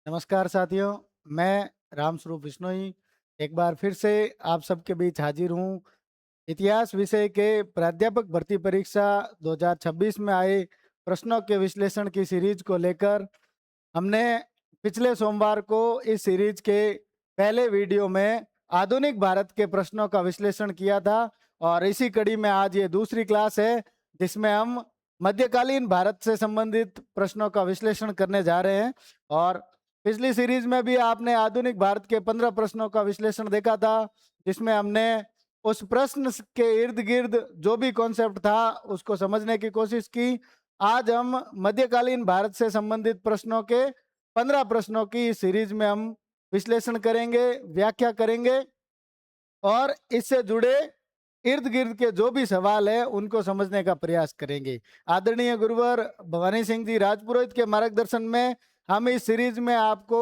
नमस्कार साथियों, मैं रामस्वरूप बिश्नोई एक बार फिर से आप सबके बीच हाजिर हूँ। इतिहास विषय के प्राध्यापक भर्ती परीक्षा 2026 में आए प्रश्नों के विश्लेषण की सीरीज को लेकर हमने पिछले सोमवार को इस सीरीज के पहले वीडियो में आधुनिक भारत के प्रश्नों का विश्लेषण किया था और इसी कड़ी में आज ये दूसरी क्लास है जिसमें हम मध्यकालीन भारत से संबंधित प्रश्नों का विश्लेषण करने जा रहे हैं। और पिछली सीरीज में भी आपने आधुनिक भारत के 15 प्रश्नों का विश्लेषण देखा था जिसमें हमने उस प्रश्न के इर्द गिर्द जो भी कॉन्सेप्ट था उसको समझने की कोशिश की। आज हम मध्यकालीन भारत से संबंधित प्रश्नों के 15 प्रश्नों की इस सीरीज में हम विश्लेषण करेंगे, व्याख्या करेंगे और इससे जुड़े इर्द गिर्द के जो भी सवाल है उनको समझने का प्रयास करेंगे। आदरणीय गुरुवर भवानी सिंह जी राजपुरोहित के मार्गदर्शन में हम इस सीरीज में आपको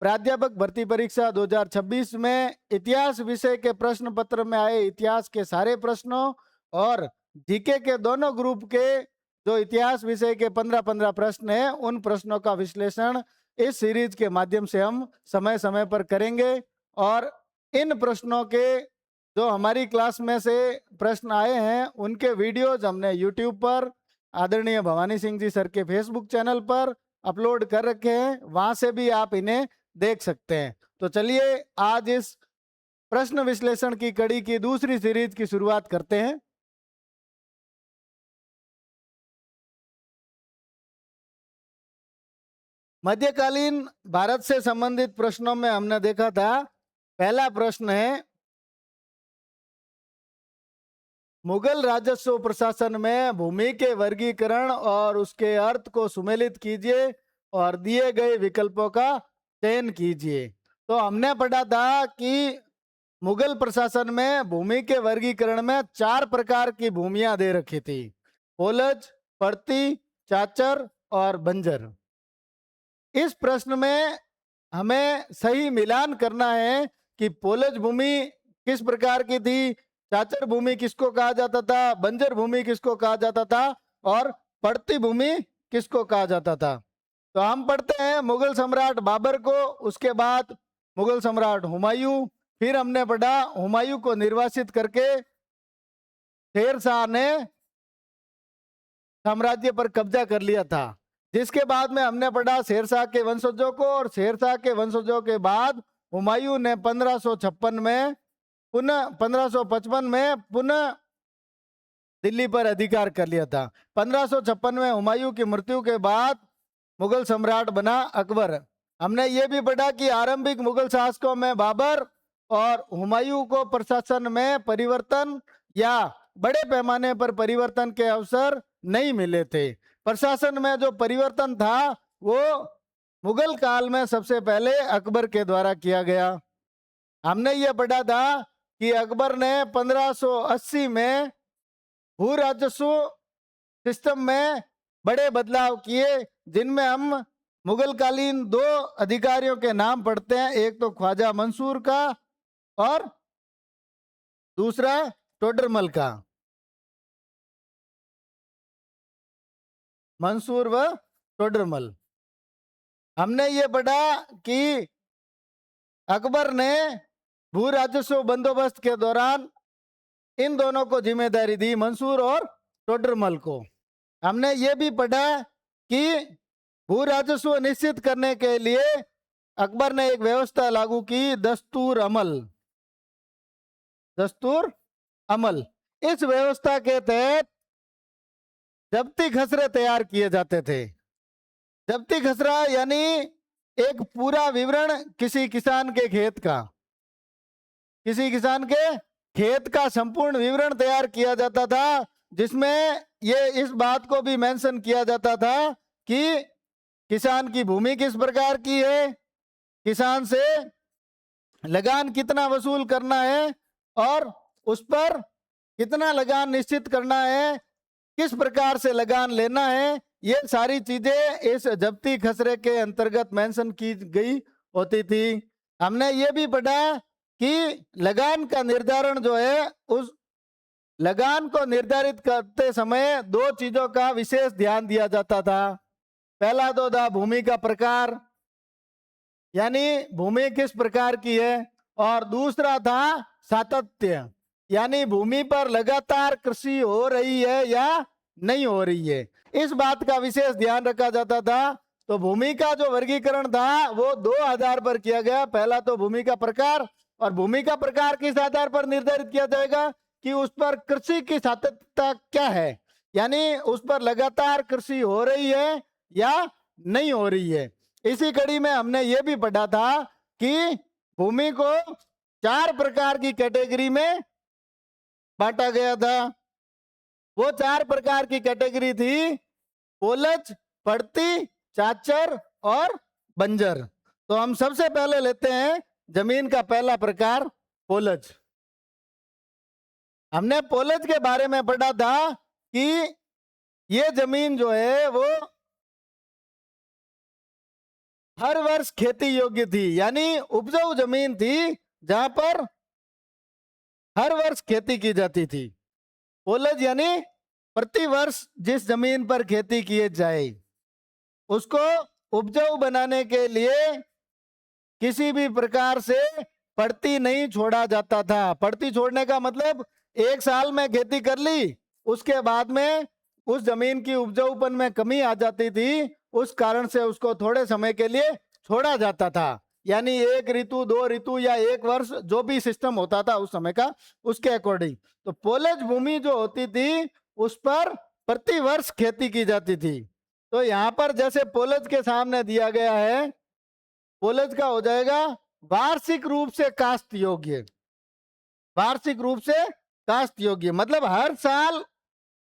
प्राध्यापक भर्ती परीक्षा 2026 में इतिहास विषय के प्रश्न पत्र में आए इतिहास के सारे प्रश्नों और जीके के दोनों ग्रुप के जो इतिहास विषय के 15-15 प्रश्न हैं उन प्रश्नों का विश्लेषण इस सीरीज के माध्यम से हम समय समय पर करेंगे। और इन प्रश्नों के जो हमारी क्लास में से प्रश्न आए हैं उनके वीडियोज हमने यूट्यूब पर आदरणीय भवानी सिंह जी सर के फेसबुक चैनल पर अपलोड कर रखे हैं, वहां से भी आप इन्हें देख सकते हैं। तो चलिए आज इस प्रश्न विश्लेषण की कड़ी की दूसरी सीरीज की शुरुआत करते हैं। मध्यकालीन भारत से संबंधित प्रश्नों में हमने देखा था, पहला प्रश्न है मुगल राजस्व प्रशासन में भूमि के वर्गीकरण और उसके अर्थ को सुमेलित कीजिए और दिए गए विकल्पों का चयन कीजिए। तो हमने पढ़ा था कि मुगल प्रशासन में भूमि के वर्गीकरण में 4 प्रकार की भूमियां दे रखी थी, पोलज, पड़ती, चाचर और बंजर। इस प्रश्न में हमें सही मिलान करना है कि पोलज भूमि किस प्रकार की थी, चाचर भूमि किसको कहा जाता था, बंजर भूमि किसको कहा जाता था और पड़ती भूमि किसको कहा जाता था। तो हम पढ़ते हैं मुगल सम्राट बाबर को, उसके बाद मुगल सम्राट हुमायूं, फिर हमने पढ़ा हुमायूं को निर्वासित करके शेर शाह ने साम्राज्य पर कब्जा कर लिया था, जिसके बाद में हमने पढ़ा शेरशाह के वंशजों को और शेरशाह के वंशजों के बाद हुमायूं ने 1556 में पुनः 1555 में पुनः दिल्ली पर अधिकार कर लिया था। 1556 में हुमायूं की मृत्यु के बाद मुगल सम्राट बना अकबर। हमने ये भी पढ़ा कि आरंभिक मुगल शासकों में बाबर और हुमायूं को प्रशासन में परिवर्तन या बड़े पैमाने पर परिवर्तन के अवसर नहीं मिले थे। प्रशासन में जो परिवर्तन था वो मुगल काल में सबसे पहले अकबर के द्वारा किया गया। हमने ये पढ़ा था कि अकबर ने 1580 में भू राजस्व सिस्टम में बड़े बदलाव किए, जिनमें हम मुगल कालीन 2 अधिकारियों के नाम पढ़ते हैं, एक तो ख्वाजा मंसूर का और दूसरा टोडरमल का। मंसूर व टोडरमल। हमने ये पढ़ा कि अकबर ने भू राजस्व बंदोबस्त के दौरान इन दोनों को जिम्मेदारी दी, मंसूर और टोडरमल को। हमने ये भी पढ़ा कि भू राजस्व निश्चित करने के लिए अकबर ने एक व्यवस्था लागू की, दस्तूर अमल। दस्तूर अमल, इस व्यवस्था के तहत जब्ती खसरे तैयार किए जाते थे। जब्ती खसरा यानी एक पूरा विवरण किसी किसान के खेत का, किसी किसान के खेत का संपूर्ण विवरण तैयार किया जाता था, जिसमें ये इस बात को भी मेंशन किया जाता था कि किसान की भूमि किस प्रकार की है, किसान से लगान कितना वसूल करना है और उस पर कितना लगान निश्चित करना है, किस प्रकार से लगान लेना है, ये सारी चीजें इस जब्ती खसरे के अंतर्गत मेंशन की गई होती थी। हमने ये भी पढ़ा कि लगान का निर्धारण जो है, उस लगान को निर्धारित करते समय 2 चीजों का विशेष ध्यान दिया जाता था। पहला तो था भूमि का प्रकार, यानी भूमि किस प्रकार की है, और दूसरा था सातत्य, यानी भूमि पर लगातार कृषि हो रही है या नहीं हो रही है। इस बात का विशेष ध्यान रखा जाता था। तो भूमि का जो वर्गीकरण था वो दो आधार पर किया गया। पहला तो भूमि का प्रकार, और भूमि का प्रकार किस आधार पर निर्धारित किया जाएगा कि उस पर कृषि की सातत्यता क्या है, यानी उस पर लगातार कृषि हो रही है या नहीं हो रही है। इसी कड़ी में हमने ये भी पढ़ा था कि भूमि को 4 प्रकार की कैटेगरी में बांटा गया था। वो 4 प्रकार की कैटेगरी थी पोलज, पड़ती, चाचर और बंजर। तो हम सबसे पहले लेते हैं जमीन का पहला प्रकार पोलज। हमने पोलज के बारे में पढ़ा था कि ये जमीन जो है वो हर वर्ष खेती योग्य थी, यानी उपजाऊ जमीन थी जहां पर हर वर्ष खेती की जाती थी। पोलज यानी प्रति वर्ष जिस जमीन पर खेती किए जाए उसको उपजाऊ बनाने के लिए किसी भी प्रकार से पड़ती नहीं छोड़ा जाता था। पड़ती छोड़ने का मतलब एक साल में खेती कर ली, उसके बाद में उस जमीन की उपजाऊपन में कमी आ जाती थी, उस कारण से उसको थोड़े समय के लिए छोड़ा जाता था। यानी एक ऋतु, 2 ऋतु या एक वर्ष, जो भी सिस्टम होता था उस समय का, उसके अकॉर्डिंग। तो पोलज भूमि जो होती थी उस पर प्रति वर्ष खेती की जाती थी। तो यहाँ पर जैसे पोलज के सामने दिया गया है, पोलज का हो जाएगा वार्षिक रूप से काश्त योग्य। वार्षिक रूप से काश्त योग्य मतलब हर साल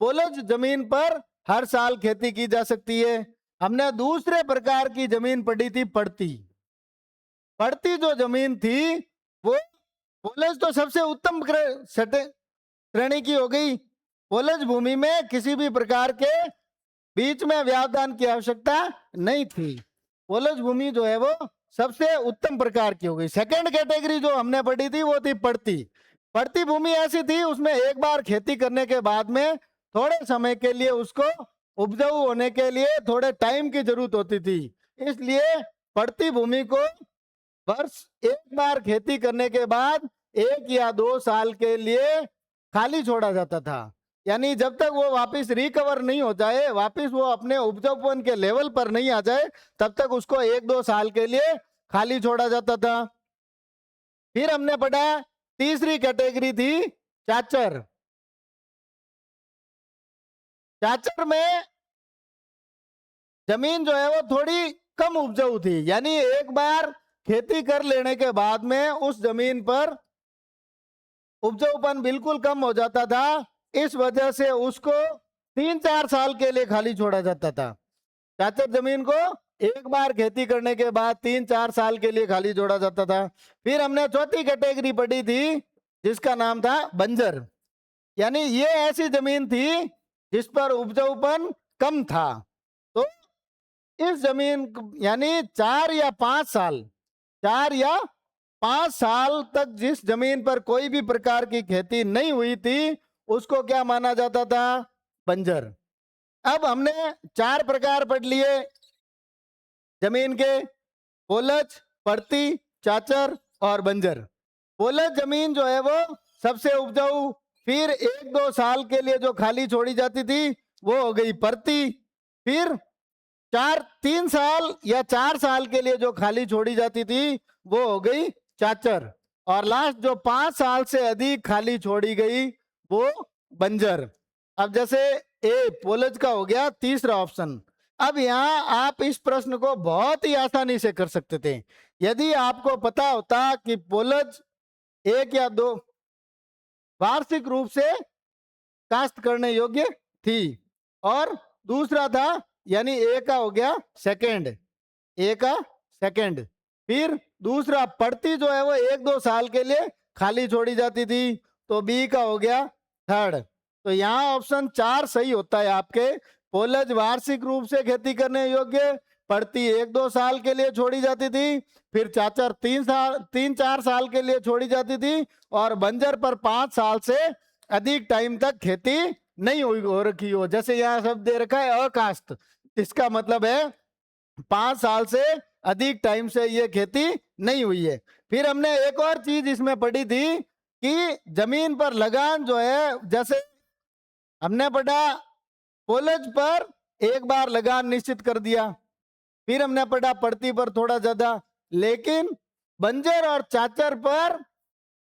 पोलज जमीन पर हर साल खेती की जा सकती है। हमने दूसरे प्रकार की जमीन पढ़ी थी पड़ती। पड़ती जो जमीन थी वो, पोलज तो सबसे उत्तम श्रेणी की हो गई। पोलज भूमि में किसी भी प्रकार के बीच में व्यावधान की आवश्यकता नहीं थी। पोलज भूमि जो है वो सबसे उत्तम प्रकार की हो गई। सेकंड कैटेगरी जो हमने पढ़ी थी वो थी पड़ती। पड़ती भूमि ऐसी थी उसमें एक बार खेती करने के बाद में थोड़े समय के लिए उसको उपजाऊ होने के लिए थोड़े टाइम की जरूरत होती थी, इसलिए पड़ती भूमि को वर्ष एक बार खेती करने के बाद 1 या 2 साल के लिए खाली छोड़ा जाता था। यानी जब तक वो वापस रिकवर नहीं हो जाए, वापस वो अपने उपजाऊपन के लेवल पर नहीं आ जाए, तब तक उसको 1-2 साल के लिए खाली छोड़ा जाता था। फिर हमने पढ़ा तीसरी कैटेगरी थी चाचर। चाचर में जमीन जो है वो थोड़ी कम उपजाऊ थी, यानी एक बार खेती कर लेने के बाद में उस जमीन पर उपजाऊपन बिल्कुल कम हो जाता था। इस वजह से उसको 3-4 साल के लिए खाली छोड़ा जाता था। चाचर जमीन को एक बार खेती करने के बाद 3-4 साल के लिए खाली छोड़ा जाता था। फिर हमने चौथी कैटेगरी पढ़ी थी जिसका नाम था बंजर, यानी ये ऐसी जमीन थी जिस पर उपजाऊपन कम था। तो इस जमीन यानी 4 या 5 साल, 4 या 5 साल तक जिस जमीन पर कोई भी प्रकार की खेती नहीं हुई थी उसको क्या माना जाता था, बंजर। अब हमने 4 प्रकार पढ़ लिए जमीन के, पोलज, पड़ती, चाचर और बंजर। पोलज जमीन जो है वो सबसे उपजाऊ, फिर 1-2 साल के लिए जो खाली छोड़ी जाती थी वो हो गई पड़ती, फिर 3 साल या 4 साल के लिए जो खाली छोड़ी जाती थी वो हो गई चाचर, और लास्ट जो 5 साल से अधिक खाली छोड़ी गई वो बंजर। अब जैसे ए पोलज का हो गया तीसरा ऑप्शन। अब यहाँ आप इस प्रश्न को बहुत ही आसानी से कर सकते थे यदि आपको पता होता कि पोलज 1 या 2 वार्षिक रूप से काश्त करने योग्य थी, और दूसरा था यानी ए का हो गया सेकंड, ए का सेकंड, फिर दूसरा पड़ती जो है वो 1-2 साल के लिए खाली छोड़ी जाती थी, तो बी का हो गया थर्ड। तो यहाँ ऑप्शन 4 सही होता है आपके। पोलज वार्षिक रूप से खेती करने योग्य, पड़ती 1-2 साल के लिए छोड़ी जाती थी, फिर चाचर 3-4 साल के लिए छोड़ी जाती थी, और बंजर पर 5 साल से अधिक टाइम तक खेती नहीं हुई हो रखी हो। जैसे यहाँ शब्द दे रखा है अकास्त, इसका मतलब है 5 साल से अधिक टाइम से ये खेती नहीं हुई है। फिर हमने एक और चीज इसमें पढ़ी थी कि जमीन पर लगान जो है, जैसे हमने पढ़ा पोलज पर एक बार लगान निश्चित कर दिया, फिर हमने पढ़ा पड़ती पर थोड़ा ज्यादा, लेकिन बंजर और चाचर पर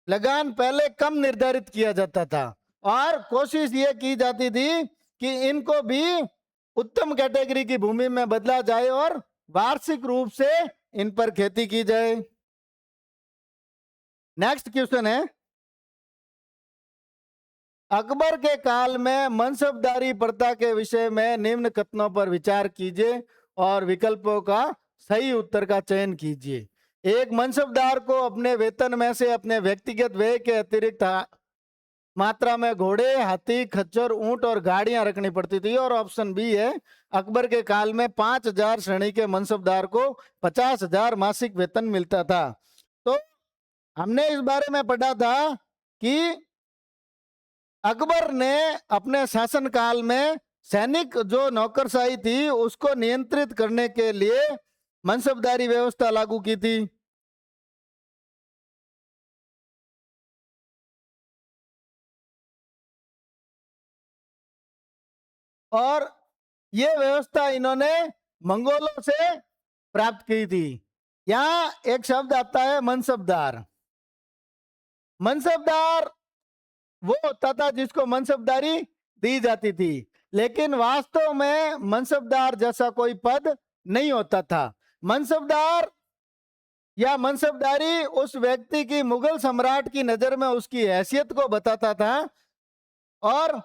लगान पहले कम निर्धारित किया जाता था और कोशिश ये की जाती थी कि इनको भी उत्तम कैटेगरी की भूमि में बदला जाए और वार्षिक रूप से इन पर खेती की जाए। नेक्स्ट क्वेश्चन है, अकबर के काल में मनसबदारी प्रथा के विषय में निम्न कथनों पर विचार कीजिए और विकल्पों का सही उत्तर का चयन कीजिए। एक, मनसबदार को अपने वेतन में से अपने व्यक्तिगत व्यय के अतिरिक्त मात्रा में घोड़े, हाथी, खच्चर, ऊंट और गाड़ियां रखनी पड़ती थी। और ऑप्शन बी है, अकबर के काल में 5,000 श्रेणी के मनसबदार को 50,000 मासिक वेतन मिलता था। तो हमने इस बारे में पढ़ा था कि अकबर ने अपने शासनकाल में सैनिक जो नौकरशाही थी उसको नियंत्रित करने के लिए मनसबदारी व्यवस्था लागू की थी। और ये व्यवस्था इन्होंने मंगोलों से प्राप्त की थी। यहां एक शब्द आता है मनसबदार। मनसबदार वो होता था जिसको मनसबदारी दी जाती थी, लेकिन वास्तव में मनसबदार जैसा कोई पद नहीं होता था। मनसबदार या मनसबदारी उस व्यक्ति की मुगल सम्राट की नजर में उसकी हैसियत को बताता था। और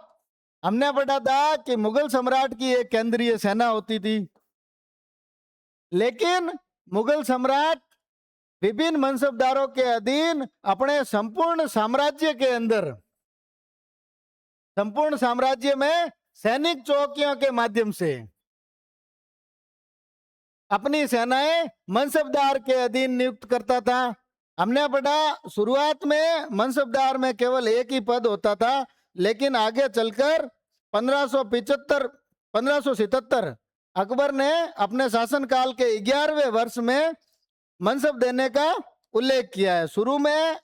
हमने पढ़ा था कि मुगल सम्राट की एक केंद्रीय सेना होती थी, लेकिन मुगल सम्राट विभिन्न मनसबदारों के अधीन अपने संपूर्ण साम्राज्य के अंदर, संपूर्ण साम्राज्य में सैनिक चौकियों के माध्यम से अपनी सेनाएं मनसबदार के अधीन नियुक्त करता था। हमने पढ़ा शुरुआत में मनसबदार में केवल एक ही पद होता था, लेकिन आगे चलकर 1577 अकबर ने अपने शासनकाल के 11वें वर्ष में मनसब देने का उल्लेख किया है। शुरू में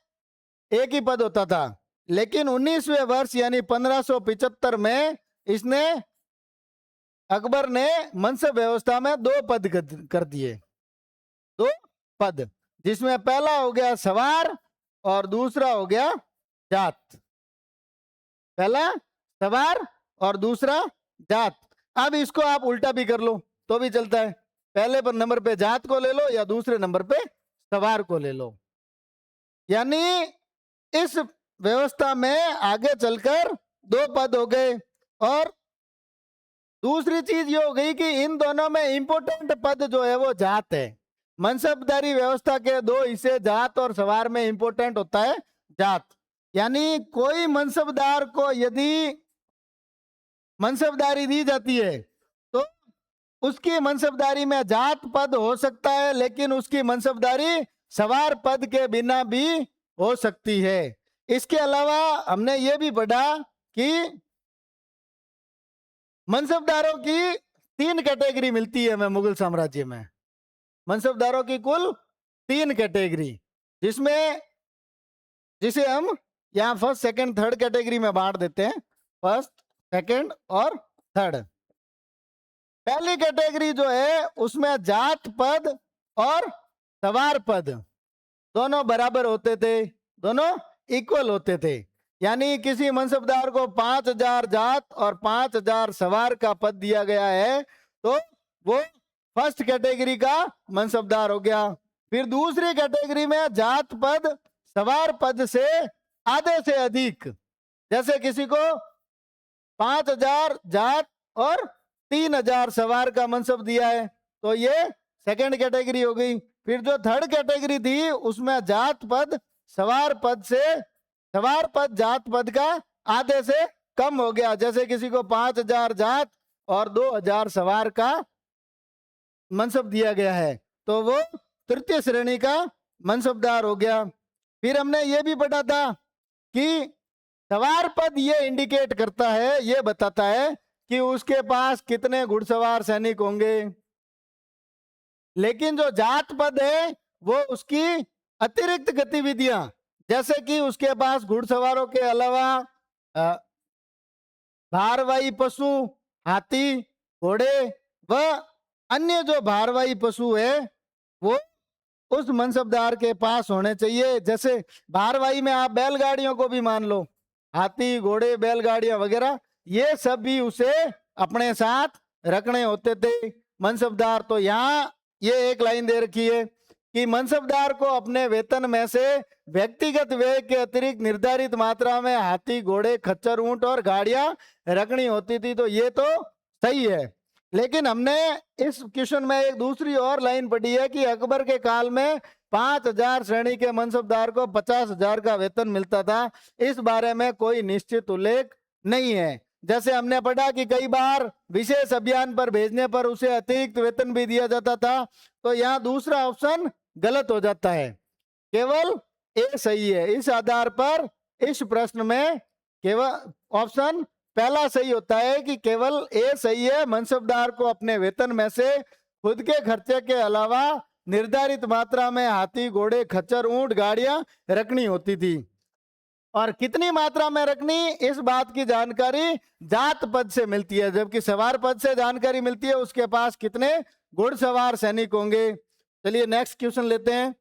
एक ही पद होता था, लेकिन 19वें वर्ष यानी 1575 में इसने अकबर ने मनसब व्यवस्था में 2 पद कर दिए। 2 पद, जिसमें पहला हो गया सवार और दूसरा हो गया जात। पहला सवार और दूसरा जात। अब इसको आप उल्टा भी कर लो तो भी चलता है, पहले पर नंबर पे जात को ले लो या दूसरे नंबर पे सवार को ले लो। यानी इस व्यवस्था में आगे चलकर 2 पद हो गए। और दूसरी चीज ये हो गई कि इन दोनों में इंपोर्टेंट पद जो है वो जात है। मनसबदारी व्यवस्था के 2 हिस्से जात और सवार में इंपोर्टेंट होता है जात। यानी कोई मनसबदार को यदि मनसबदारी दी जाती है तो उसकी मनसबदारी में जात पद हो सकता है, लेकिन उसकी मनसबदारी सवार पद के बिना भी हो सकती है। इसके अलावा हमने ये भी पढ़ा कि मनसबदारों की 3 कैटेगरी मिलती है हमें मुगल साम्राज्य में। मनसबदारों की कुल 3 कैटेगरी, जिसे हम यहाँ फर्स्ट, सेकंड, थर्ड कैटेगरी में बांट देते हैं। फर्स्ट, सेकंड और थर्ड। पहली कैटेगरी जो है उसमें जात पद और सवार पद दोनों बराबर होते थे, दोनों इक्वल होते थे। यानी किसी मनसबदार को 5,000 जात और 5,000 सवार का पद दिया गया है तो वो फर्स्ट कैटेगरी का मनसबदार हो गया। फिर दूसरी कैटेगरी में जात पद सवार पद से आधे से अधिक, जैसे किसी को 5,000 जात और 3,000 सवार का मनसब दिया है तो ये सेकंड कैटेगरी हो गई। फिर जो थर्ड कैटेगरी थी उसमें जात पद सवार पद से, सवार पद जात पद का आधे से कम हो गया, जैसे किसी को 5,000 जात और 2,000 सवार का मनसब दिया गया है तो वो तृतीय श्रेणी का मनसबदार हो गया। फिर हमने ये भी पढ़ा था कि सवार पद ये इंडिकेट करता है, ये बताता है कि उसके पास कितने घुड़सवार सैनिक होंगे, लेकिन जो जात पद है वो उसकी अतिरिक्त गतिविधियां, जैसे कि उसके पास घुड़सवारों के अलावा अ, भारवाही पशु, हाथी, घोड़े व अन्य जो भारवाही पशु है वो उस मनसबदार के पास होने चाहिए। जैसे भारवाही में आप बैलगाड़ियों को भी मान लो, हाथी, घोड़े, बैलगाड़ियां वगैरह, ये सब भी उसे अपने साथ रखने होते थे मनसबदार। तो यहाँ ये एक लाइन दे रखी है कि मनसबदार को अपने वेतन में से व्यक्तिगत व्यय के अतिरिक्त निर्धारित मात्रा में हाथी, घोड़े, खच्चर, ऊंट और गाड़ियां रखनी होती थी। तो ये तो सही है, लेकिन हमने इस क्वेश्चन में एक दूसरी और लाइन पढ़ी है कि अकबर के काल में 5,000 श्रेणी के मनसबदार को 50,000 का वेतन मिलता था। इस बारे में कोई निश्चित उल्लेख नहीं है। जैसे हमने पढ़ा कि कई बार विशेष अभियान पर भेजने पर उसे अतिरिक्त वेतन भी दिया जाता था। तो यहाँ दूसरा ऑप्शन गलत हो जाता है, केवल ए सही है। इस आधार पर इस प्रश्न में केवल ऑप्शन पहला सही होता है कि केवल ए सही है। मनसबदार को अपने वेतन में से खुद के खर्चे के अलावा निर्धारित मात्रा में हाथी, घोड़े, खच्चर, ऊंट, गाड़ियां रखनी होती थी। और कितनी मात्रा में रखनी, इस बात की जानकारी जात पद से मिलती है, जबकि सवार पद से जानकारी मिलती है उसके पास कितने घुड़सवार सैनिक होंगे। चलिए नेक्स्ट क्वेश्चन लेते हैं।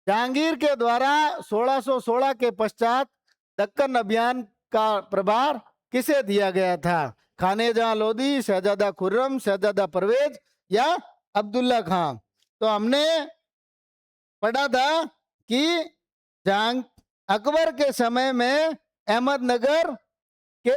जहांगीर के द्वारा 1616 के पश्चात दक्कन अभियान का प्रभार किसे दिया गया था? खानेजहां लोधी, शहजादा खुर्रम, शहजादा परवेज या अब्दुल्ला खां? तो हमने पढ़ा था कि जहां अकबर के समय में अहमदनगर के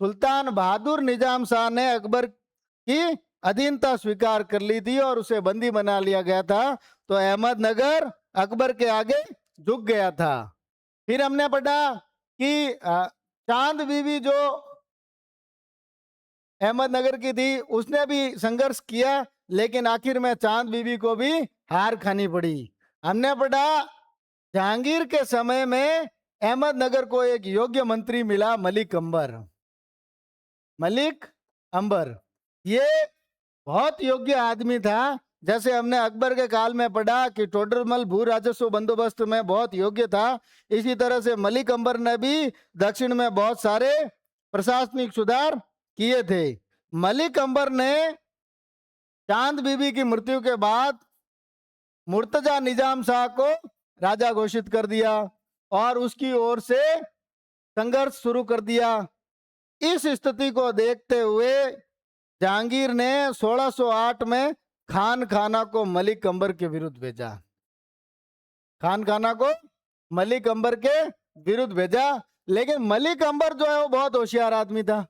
सुल्तान बहादुर निजाम शाह ने अकबर की अधीनता स्वीकार कर ली थी और उसे बंदी बना लिया गया था। तो अहमदनगर अकबर के आगे झुक गया था। फिर हमने पढ़ा कि चांद बीबी जो अहमदनगर की थी उसने भी संघर्ष किया, लेकिन आखिर में चांद बीबी को भी हार खानी पड़ी। हमने पढ़ा जहांगीर के समय में अहमदनगर को एक योग्य मंत्री मिला, मलिक अंबर। मलिक अंबर ये बहुत योग्य आदमी था। जैसे हमने अकबर के काल में पढ़ा कि टोडरमल भू राजस्व बंदोबस्त में बहुत योग्य था, इसी तरह से मलिक अंबर ने भी दक्षिण में बहुत सारे प्रशासनिक सुधार किए थे। मलिक अंबर ने चांद बीबी की मृत्यु के बाद मुर्तजा निजाम शाह को राजा घोषित कर दिया और उसकी ओर से संघर्ष शुरू कर दिया। इस स्थिति को देखते हुए जहांगीर ने 1608 में खान खाना को मलिक अंबर के विरुद्ध भेजा। खान खाना को मलिक अंबर के विरुद्ध भेजा, लेकिन मलिक अंबर जो है वो बहुत होशियार आदमी था।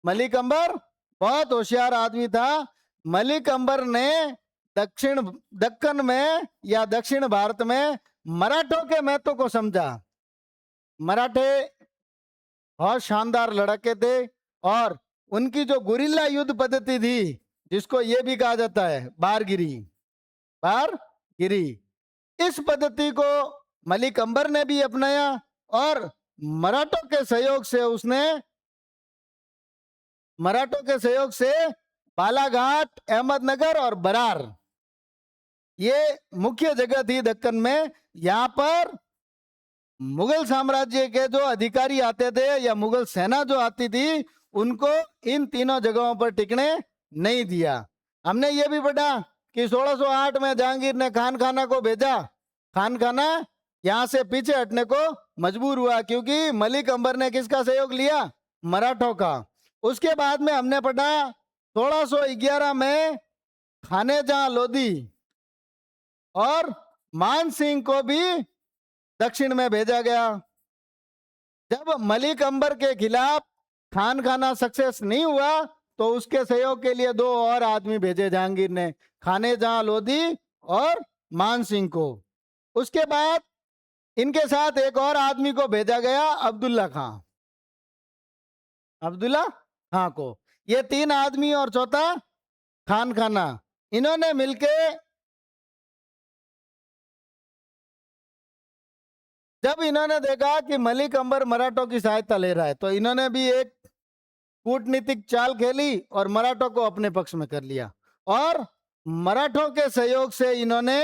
मलिक अंबर बहुत होशियार आदमी था। मलिक अंबर ने दक्कन में या दक्षिण भारत में मराठों के महत्व को समझा। मराठे बहुत शानदार लड़के थे और उनकी जो गुरिल्ला युद्ध पद्धति थी, जिसको ये भी कहा जाता है बारगिरी, बारगिरी, इस पद्धति को मलिक अंबर ने भी अपनाया और मराठों के सहयोग से बालाघाट, अहमदनगर और बरार ये मुख्य जगह थी दक्कन में। यहाँ पर मुगल साम्राज्य के जो अधिकारी आते थे या मुगल सेना जो आती थी उनको इन तीनों जगहों पर टिकने नहीं दिया। हमने ये भी पढ़ा कि 1608 में जहांगीर ने खान खाना को भेजा। खान खाना यहाँ से पीछे हटने को मजबूर हुआ क्योंकि मलिक अंबर ने किसका सहयोग लिया? मराठों का। उसके बाद में हमने पढ़ा 1611 में खानेजहां लोधी और मान सिंह को भी दक्षिण में भेजा गया। जब मलिक अंबर के खिलाफ खान खाना सक्सेस नहीं हुआ तो उसके सहयोग के लिए 2 और आदमी भेजे जहांगीर ने, खानेजहां लोधी और मान सिंह को। उसके बाद इनके साथ एक और आदमी को भेजा गया, अब्दुल्ला खां। अब्दुल्ला खां को, ये 3 आदमी और चौथा खान खाना, इन्होंने मिलके जब इन्होंने देखा कि मलिक अंबर मराठों की सहायता ले रहा है तो इन्होंने भी एक कूटनीतिक चाल खेली और मराठों को अपने पक्ष में कर लिया और मराठों के सहयोग से इन्होंने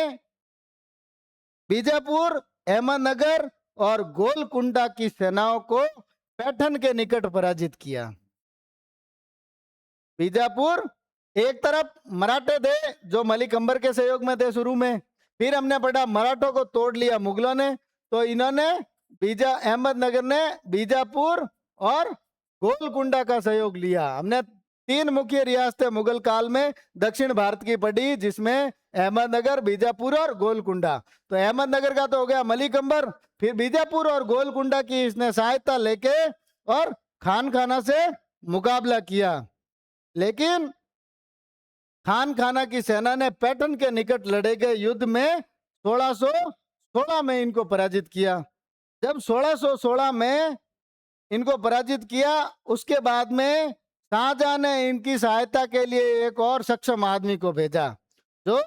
बीजापुर, अहमदनगर और गोलकुंडा की सेनाओं को पैठन के निकट पराजित किया। बीजापुर एक तरफ मराठे थे जो मलिक अंबर के सहयोग में थे शुरू में, फिर हमने पढ़ा मराठों को तोड़ लिया मुगलों ने, तो इन्होंने अहमदनगर ने बीजापुर और गोलकुंडा का सहयोग लिया। हमने 3 मुख्य रियासतें मुगल काल में दक्षिण भारत की पढ़ी, जिसमें अहमदनगर, बीजापुर और गोलकुंडा। तो अहमदनगर का तो हो गया मलिक अंबर, फिर बीजापुर और गोलकुंडा की इसने सहायता लेके और खान खाना से मुकाबला किया, लेकिन खान खाना की सेना ने पैठन के निकट लड़े गए युद्ध में 1616 में इनको पराजित किया। जब 1616 में इनको पराजित किया, उसके बाद में शाहजहां ने इनकी सहायता के लिए एक और सक्षम आदमी को भेजा, जो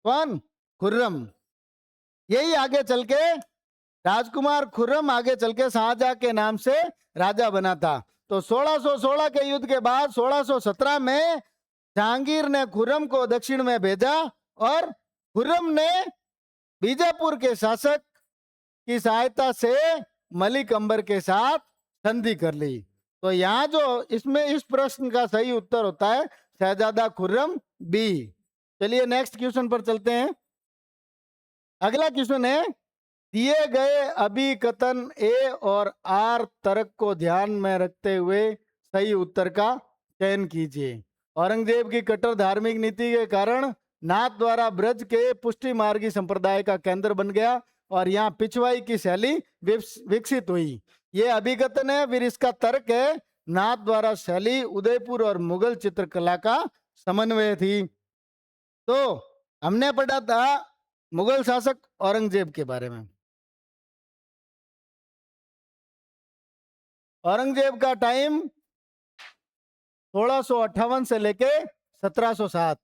कौन? खुर्रम। यही आगे चल के राजकुमार खुर्रम आगे चल के शाहजहां के नाम से राजा बना था। तो 1616 के युद्ध के बाद 1617 में जहांगीर ने खुर्रम को दक्षिण में भेजा और खुर्रम ने बीजापुर के शासक की सहायता से मलिक अंबर के साथ संधि कर ली। तो यहाँ जो इसमें इस प्रश्न का सही उत्तर होता है शहजादा खुर्रम बी। चलिए नेक्स्ट क्वेश्चन पर चलते हैं। अगला क्वेश्चन है, दिए गए अभिकथन ए और आर तर्क को ध्यान में रखते हुए सही उत्तर का चयन कीजिए। औरंगजेब की कट्टर धार्मिक नीति के कारण नाथ द्वारा ब्रज के पुष्टि मार्गी संप्रदाय का केंद्र बन गया और यहाँ पिछवाई की शैली विकसित हुई। ये अभिकथन है। फिर इसका तर्क है, नाथ द्वारा शैली उदयपुर और मुगल चित्रकला का समन्वय थी। तो हमने पढ़ा था मुगल शासक औरंगजेब के बारे में। औरंगजेब का टाइम 1658 से लेके 1707।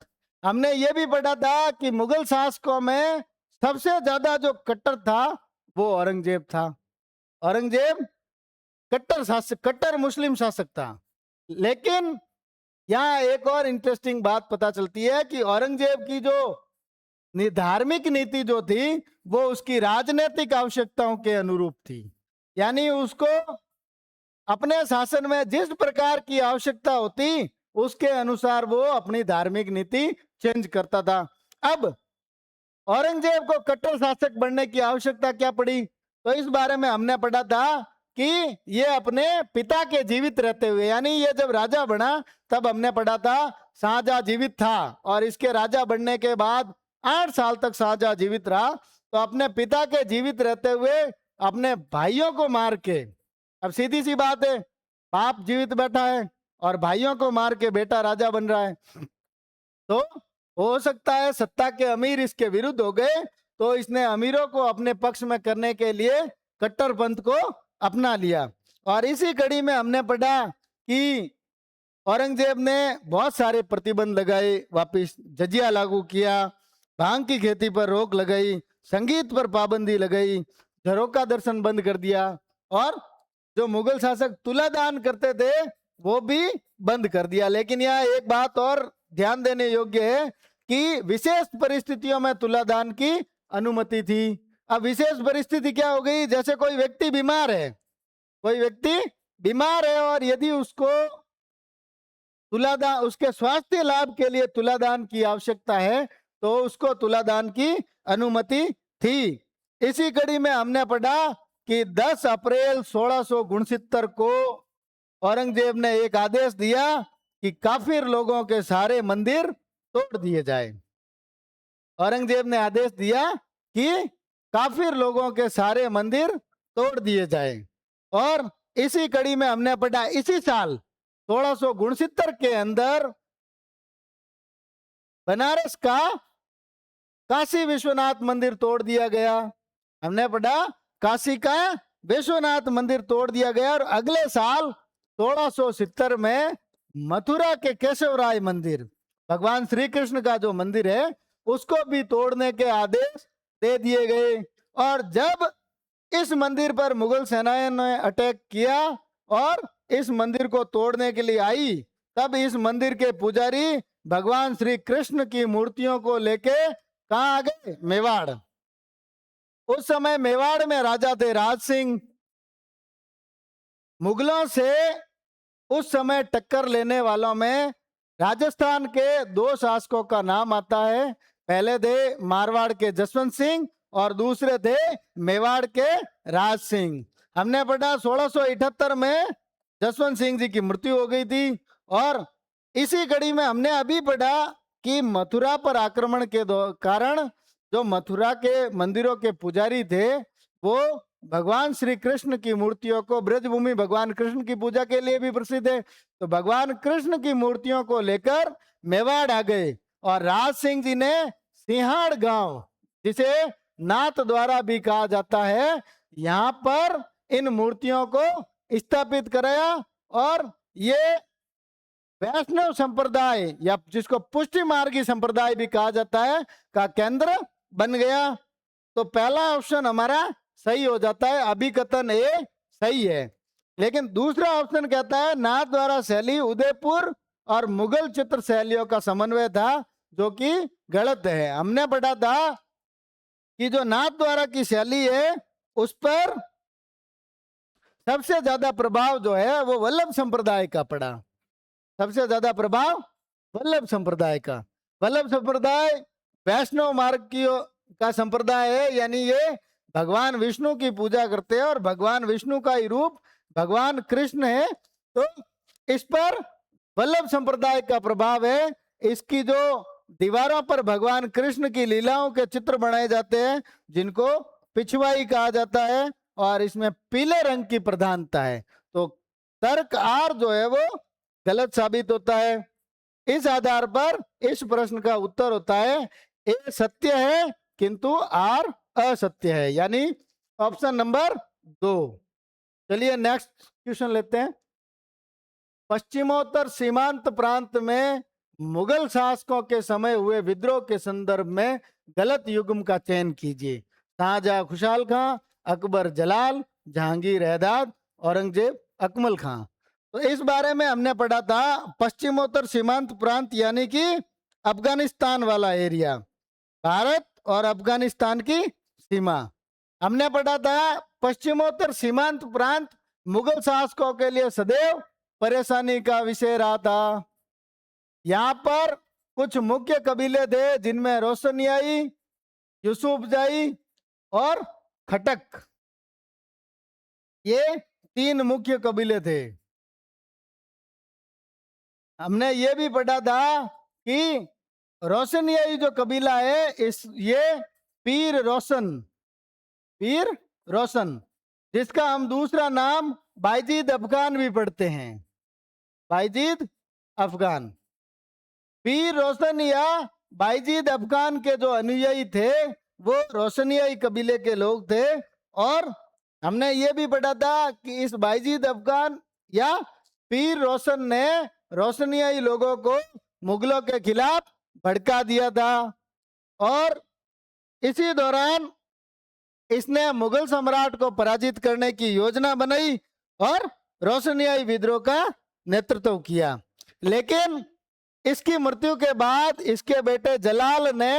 हमने ये भी पढ़ा था कि मुगल शासकों में सबसे ज्यादा जो कट्टर था वो औरंगजेब था। औरंगजेब कट्टर शासक, कट्टर मुस्लिम शासक था। लेकिन यहाँ एक और इंटरेस्टिंग बात पता चलती है कि औरंगजेब की जो धार्मिक नीति जो थी वो उसकी राजनीतिक आवश्यकताओं के अनुरूप थी। यानी उसको अपने शासन में जिस प्रकार की आवश्यकता होती उसके अनुसार वो अपनी धार्मिक नीति चेंज करता था। अब औरंगजेब को कट्टर शासक बनने की आवश्यकता क्या पड़ी, तो इस बारे में हमने पढ़ा था कि ये अपने पिता के जीवित रहते हुए, यानी ये जब राजा बना तब हमने पढ़ा था शाहजहां जीवित था और इसके राजा बनने के बाद 8 साल तक शाहजहां जीवित रहा। तो अपने पिता के जीवित रहते हुए अपने भाइयों को मार के, अब सीधी सी बात है, बाप जीवित बैठा है और भाइयों को मार के बेटा राजा बन रहा है, तो हो सकता है सत्ता के अमीर इसके विरुद्ध हो गए, तो इसने अमीरों को अपने पक्ष में करने के लिए कट्टरपंथ को अपना लिया। और इसी कड़ी में हमने पढ़ा कि औरंगजेब ने बहुत सारे प्रतिबंध लगाए, वापिस जजिया लागू किया, भांग की खेती पर रोक लगाई, संगीत पर पाबंदी लगाई, झरोका दर्शन बंद कर दिया और जो मुगल शासक तुलादान करते थे वो भी बंद कर दिया। लेकिन यहाँ एक बात और ध्यान देने योग्य है कि विशेष परिस्थितियों में तुलादान की अनुमति थी। अब विशेष परिस्थिति क्या हो गई, जैसे कोई व्यक्ति बीमार है, कोई व्यक्ति बीमार है और यदि उसको तुलादान, उसके स्वास्थ्य लाभ के लिए तुलादान की आवश्यकता है तो उसको तुलादान की अनुमति थी। इसी कड़ी में हमने पढ़ा कि 10 अप्रैल 1669 को औरंगजेब ने एक आदेश दिया कि काफिर लोगों के सारे मंदिर तोड़ दिए जाए। औरंगजेब ने आदेश दिया कि काफिर लोगों के सारे मंदिर तोड़ दिए जाए। और इसी कड़ी में हमने पढ़ा इसी साल 1669 के अंदर बनारस का काशी विश्वनाथ मंदिर तोड़ दिया गया। हमने पढ़ा काशी का विश्वनाथ मंदिर तोड़ दिया गया। और अगले साल 1670 में मथुरा के केशवराय मंदिर, भगवान श्री कृष्ण का जो मंदिर है, उसको भी तोड़ने के आदेश दे दिए गए। और जब इस मंदिर पर मुगल सेनाएं ने अटैक किया और इस मंदिर को तोड़ने के लिए आई, तब इस मंदिर के पुजारी भगवान श्री कृष्ण की मूर्तियों को लेके कहाँ आ गए? मेवाड़। उस समय मेवाड़ में राजा थे राज सिंह। मुगलों से उस समय टक्कर लेने वालों में राजस्थान के दो शासकों का नाम आता है। पहले थे मारवाड़ के जसवंत सिंह और दूसरे थे मेवाड़ के राज सिंह। हमने पढ़ा 1678 में जसवंत सिंह जी की मृत्यु हो गई थी। और इसी कड़ी में हमने अभी पढ़ा कि मथुरा पर आक्रमण के कारण जो मथुरा के मंदिरों के पुजारी थे वो भगवान श्री कृष्ण की मूर्तियों को, ब्रजभूमि भगवान कृष्ण की पूजा के लिए भी प्रसिद्ध है, तो भगवान कृष्ण की मूर्तियों को लेकर मेवाड़ आ गए। और राज सिंह जी ने सिंहाड़ गांव, जिसे नाथ द्वारा भी कहा जाता है, यहाँ पर इन मूर्तियों को स्थापित कराया। और ये वैष्णव संप्रदाय या जिसको पुष्टि मार्गी संप्रदाय भी कहा जाता है का केंद्र बन गया। तो पहला ऑप्शन हमारा सही हो जाता है, अभिकथन ए सही है। लेकिन दूसरा ऑप्शन कहता है नाथ द्वारा शैली उदयपुर और मुगल चित्र शैलियों का समन्वय था, जो कि गलत है। हमने पढ़ा था कि जो नाथ द्वारा की शैली है उस पर सबसे ज्यादा प्रभाव जो है वो वल्लभ संप्रदाय का पड़ा। सबसे ज्यादा प्रभाव वल्लभ संप्रदाय का। वल्लभ संप्रदाय वैष्णव मार्ग की का संप्रदाय है, यानी ये भगवान विष्णु की पूजा करते हैं और भगवान विष्णु का ही रूप भगवान कृष्ण है। तो इस पर वल्लभ संप्रदाय का प्रभाव है। इसकी जो दीवारों पर भगवान कृष्ण की लीलाओं के चित्र बनाए जाते हैं, जिनको पिछवाई कहा जाता है, और इसमें पीले रंग की प्रधानता है। तो तर्क आर जो है वो गलत साबित होता है। इस आधार पर इस प्रश्न का उत्तर होता है ए सत्य है किंतु आर असत्य है, यानी ऑप्शन नंबर 2। चलिए नेक्स्ट क्वेश्चन लेते हैं। पश्चिमोत्तर सीमांत प्रांत में मुगल शासकों के समय हुए विद्रोह के संदर्भ में गलत युग्म का चयन कीजिए। शाहजहां खुशहाल खां, अकबर जलाल, जहांगीर हैदर, औरंगजेब अकमल खां। तो इस बारे में हमने पढ़ा था पश्चिमोत्तर सीमांत प्रांत यानी कि अफगानिस्तान वाला एरिया, भारत और अफगानिस्तान की सीमा। हमने पढ़ा था पश्चिमोत्तर सीमांत प्रांत मुगल शासकों के लिए सदैव परेशानी का विषय रहा था। यहाँ पर कुछ मुख्य कबीले थे जिनमें रोशनियाई, यूसुफजाई और खटक, ये 3 मुख्य कबीले थे। हमने ये भी पढ़ा था कि रोशनियाई जो कबीला है ये पीर रोशन, जिसका हम दूसरा नाम बायजीद अफगान भी पढ़ते हैं, बायजीद अफगान। पीर रोशन या बायजीद अफगान के जो अनुयायी थे वो रोशनियाई कबीले के लोग थे। और हमने ये भी पढ़ा था कि इस बायजीद अफगान या पीर रोशन ने रोशनियाई लोगों को मुगलों के खिलाफ भड़का दिया था। और इसी दौरान इसने मुगल सम्राट को पराजित करने की योजना बनाई और रोशनियाई विद्रोह का नेतृत्व किया। लेकिन इसकी मृत्यु के बाद इसके बेटे जलाल ने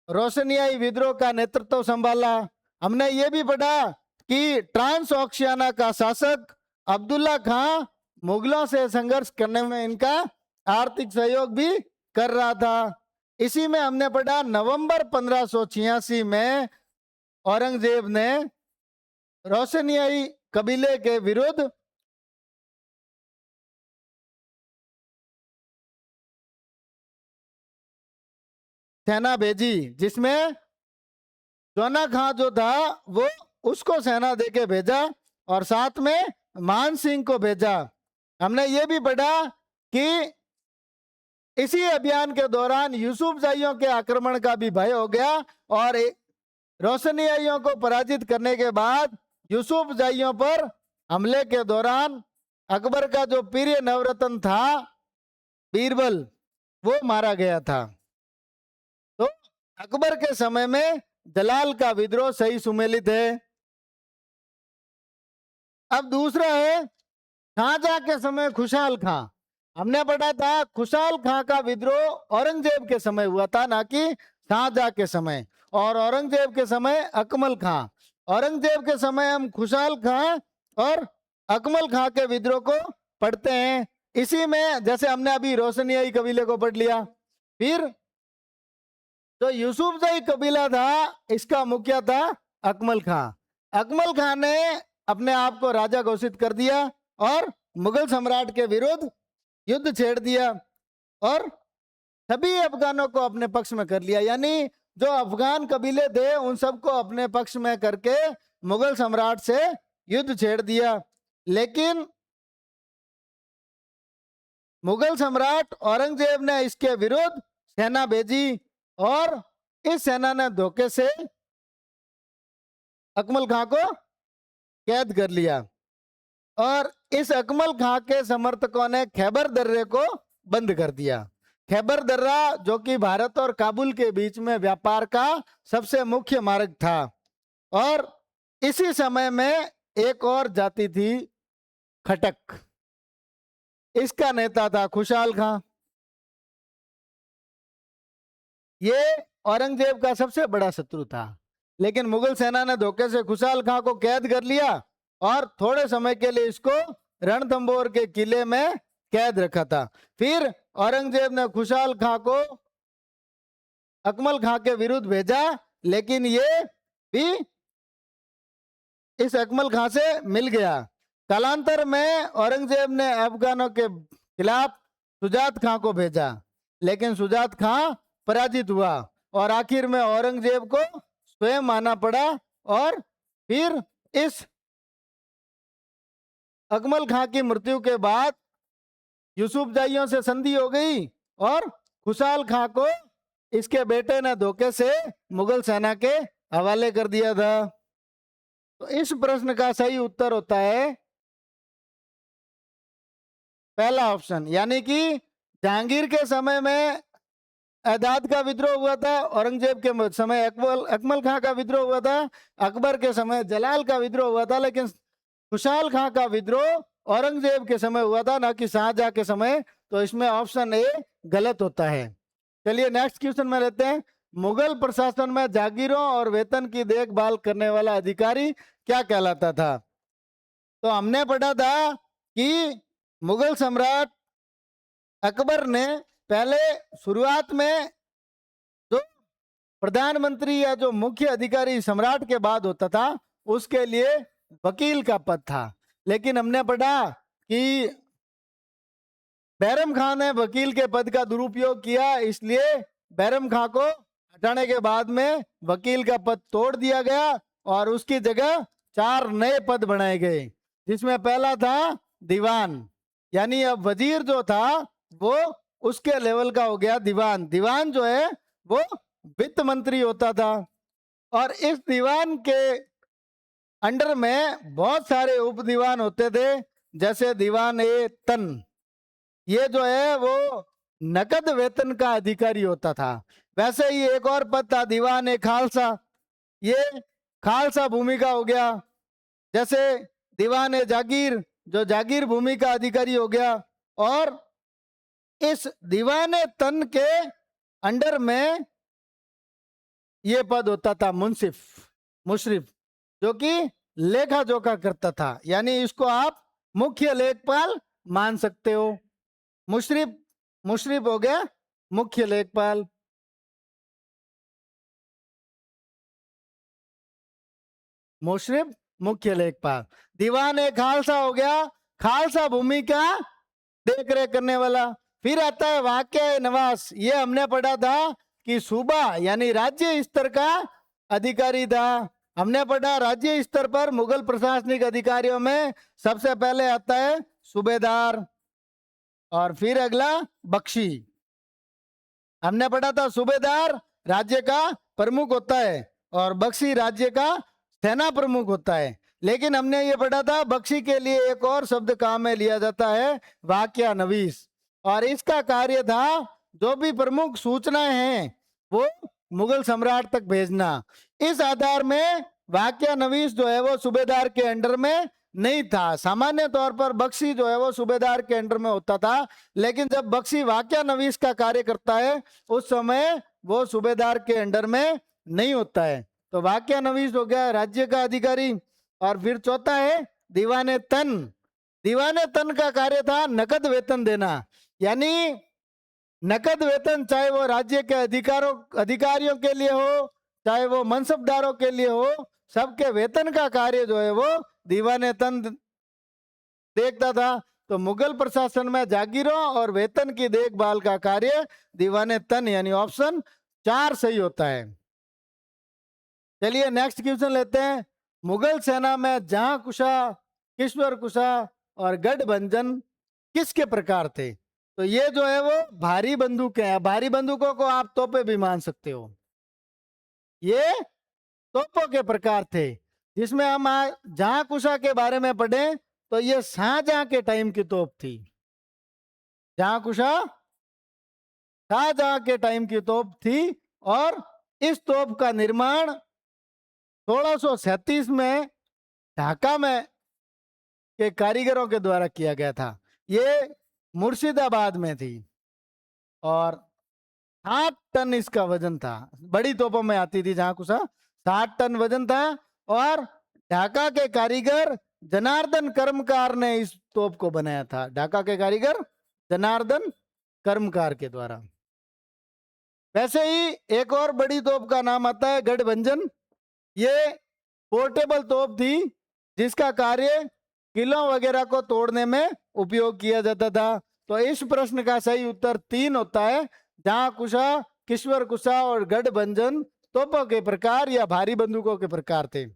रोशनियाई विद्रोह का नेतृत्व संभाला। हमने ये भी पढ़ा कि ट्रांस ऑक्सियाना का शासक अब्दुल्ला खां मुगलों से संघर्ष करने में इनका आर्थिक सहयोग भी कर रहा था। इसी में हमने पढ़ा नवंबर 1586 में औरंगजेब ने रोशनियाई कबीले के विरुद्ध सेना भेजी, जिसमें जोना खां जो था वो उसको सेना देके भेजा और साथ में मान सिंह को भेजा। हमने ये भी पढ़ा कि इसी अभियान के दौरान यूसुफजाइयों के आक्रमण का भी भय हो गया और रोशनियाइयों को पराजित करने के बाद यूसुफजाइयों पर हमले के दौरान अकबर का जो प्रिय नवरत्न था बीरबल, वो मारा गया था। तो अकबर के समय में जलाल का विद्रोह सही सुमेलित है। अब दूसरा है शाहजहां के समय खुशहाल खां। हमने पढ़ा था खुशहाल खां का विद्रोह औरंगजेब के समय हुआ था, ना कि शाहजहां के समय। और औरंगजेब के समय अकमल खां। औरंगजेब के समय हम खुशहाल खां और अकमल खां के विद्रोह को पढ़ते हैं। इसी में जैसे हमने अभी रोशनियाई कबीले को पढ़ लिया। फिर जो यूसुफजई कबीला था, इसका मुखिया था अकमल खां। अकमल खां ने अपने आप को राजा घोषित कर दिया और मुगल सम्राट के विरुद्ध युद्ध छेड़ दिया और सभी अफगानों को अपने पक्ष में कर लिया। यानी जो अफगान कबीले थे उन सबको अपने पक्ष में करके मुगल सम्राट से युद्ध छेड़ दिया। लेकिन मुगल सम्राट औरंगजेब ने इसके विरुद्ध सेना भेजी और इस सेना ने धोखे से अकमल खां को कैद कर लिया। और इस अकमल खां के समर्थकों ने खैबर दर्रे को बंद कर दिया। खैबर दर्रा जो कि भारत और काबुल के बीच में व्यापार का सबसे मुख्य मार्ग था। और इसी समय में एक और जाति थी खटक, इसका नेता था खुशहाल खां। ये औरंगजेब का सबसे बड़ा शत्रु था। लेकिन मुगल सेना ने धोखे से खुशहाल खां को कैद कर लिया और थोड़े समय के लिए इसको रणथंबोर के किले में कैद रखा था। फिर औरंगजेब ने खुशहाल खां को अकमल खां के विरुद्ध भेजा, लेकिन ये भी इस अकमल खां से मिल गया। कालांतर में औरंगजेब ने अफगानों के खिलाफ सुजात खां को भेजा, लेकिन सुजात खां पराजित हुआ और आखिर में औरंगजेब को स्वयं आना पड़ा। और फिर इस अकमल खां की मृत्यु के बाद यूसुफजाइयों से संधि हो गई और खुशहाल खां को इसके बेटे ने धोखे से मुगल सेना के हवाले कर दिया था। तो इस प्रश्न का सही उत्तर होता है पहला ऑप्शन, यानी कि जहांगीर के समय में एदाद का विद्रोह हुआ था, औरंगजेब के समय अकमल खां का विद्रोह हुआ था, अकबर के समय जलाल का विद्रोह हुआ था, लेकिन खुशहाल खां का विद्रोह औरंगजेब के समय हुआ था, ना कि शाहजहां के समय। तो इसमें ऑप्शन ए गलत होता है। चलिए नेक्स्ट क्वेश्चन में लेते हैं। मुगल प्रशासन में जागीरों और वेतन की देखभाल करने वाला अधिकारी क्या कहलाता था? तो हमने पढ़ा था कि मुगल सम्राट अकबर ने पहले शुरुआत में जो प्रधानमंत्री या जो मुख्य अधिकारी सम्राट के बाद होता था उसके लिए वकील का पद था। लेकिन हमने पढ़ा कि बैरम खां ने वकील के पद का दुरुपयोग किया, इसलिए बैरम खां को हटाने के बाद में वकील का पद तोड़ दिया गया और उसकी जगह 4 नए पद बनाए गए, जिसमें पहला था दीवान। यानी अब वजीर जो था वो उसके लेवल का हो गया दीवान। दीवान जो है वो वित्त मंत्री होता था और इस दीवान के अंडर में बहुत सारे उप दीवान होते थे, जैसे दीवान ए तन, ये जो है वो नकद वेतन का अधिकारी होता था। वैसे ही एक और पद था दीवान ए खालसा, ये खालसा भूमि का हो गया। जैसे दीवान ए जागीर, जो जागीर भूमि का अधिकारी हो गया। और इस दीवान ए तन के अंडर में ये पद होता था मुशरिफ, जो कि लेखा जोखा करता था। यानी इसको आप मुख्य लेखपाल मान सकते हो। मुशरिफ हो गया मुख्य लेखपाल। मुशरिफ मुख्य लेखपाल। दीवान ए खालसा हो गया खालसा भूमि का देख रेख करने वाला। फिर आता है वाक़या नवास, ये हमने पढ़ा था कि सूबा यानी राज्य स्तर का अधिकारी था। हमने पढ़ा राज्य स्तर पर मुगल प्रशासनिक अधिकारियों में सबसे पहले आता है सूबेदार और फिर अगला बख्शी। हमने पढ़ा था सूबेदार राज्य का प्रमुख होता है और बख्शी राज्य का सेना प्रमुख होता है। लेकिन हमने ये पढ़ा था बख्शी के लिए एक और शब्द काम में लिया जाता है वाक़या नवीस, और इसका कार्य था जो भी प्रमुख सूचनाएं हैं वो मुगल सम्राट तक भेजना। इस आधार में वाक़या नवीस जो है वो सूबेदार के अंडर में नहीं था। सामान्य तौर पर बख्शी जो है वो सूबेदार के अंडर में होता था, लेकिन जब बख्शी वाक्या नवीस का कार्य करता है उस समय वो सूबेदार के अंडर में नहीं होता है। तो वाक्या नवीस हो गया राज्य का अधिकारी। और फिर चौथा है दीवाने तन। दीवाने तन का कार्य था नकद वेतन देना, यानी नकद वेतन चाहे वो राज्य के अधिकारियों के लिए हो, चाहे वो मनसबदारों के लिए हो, सबके वेतन का कार्य जो है वो दीवाने तन देखता था। तो मुगल प्रशासन में जागीरों और वेतन की देखभाल का कार्य दीवाने तन, यानी ऑप्शन 4 सही होता है। चलिए नेक्स्ट क्वेश्चन लेते हैं। मुगल सेना में जहां कुशा, किश्वर कुशा और गठबंधन किसके प्रकार थे? तो ये जो है वो भारी बंदूकें हैं। भारी बंदूकों को आप तोपे भी मान सकते हो। ये तोपों के प्रकार थे, जिसमें हम जहां कुशा के बारे में पढ़े तो ये शाहजहां के टाइम की तोप थी। जहां कुशा शाहजहां के टाइम की तोप थी। और इस तोप का निर्माण 1637 में ढाका में के कारीगरों के द्वारा किया गया था। ये मुर्शिदाबाद में थी और 60 टन इसका वजन था। बड़ी तोपों में आती थी जहां कुछ 60 टन वजन था। और ढाका के कारीगर जनार्दन कर्मकार ने इस तोप को बनाया था। ढाका के कारीगर जनार्दन कर्मकार के द्वारा। वैसे ही एक और बड़ी तोप का नाम आता है गठबंधन। ये पोर्टेबल तोप थी जिसका कार्य किलों वगैरह को तोड़ने में उपयोग किया जाता था। तो इस प्रश्न का सही उत्तर 3 होता है। जहां कुशा, किश्वर कुशा और गठबंधन तोपों के प्रकार या भारी बंदूकों के प्रकार थे।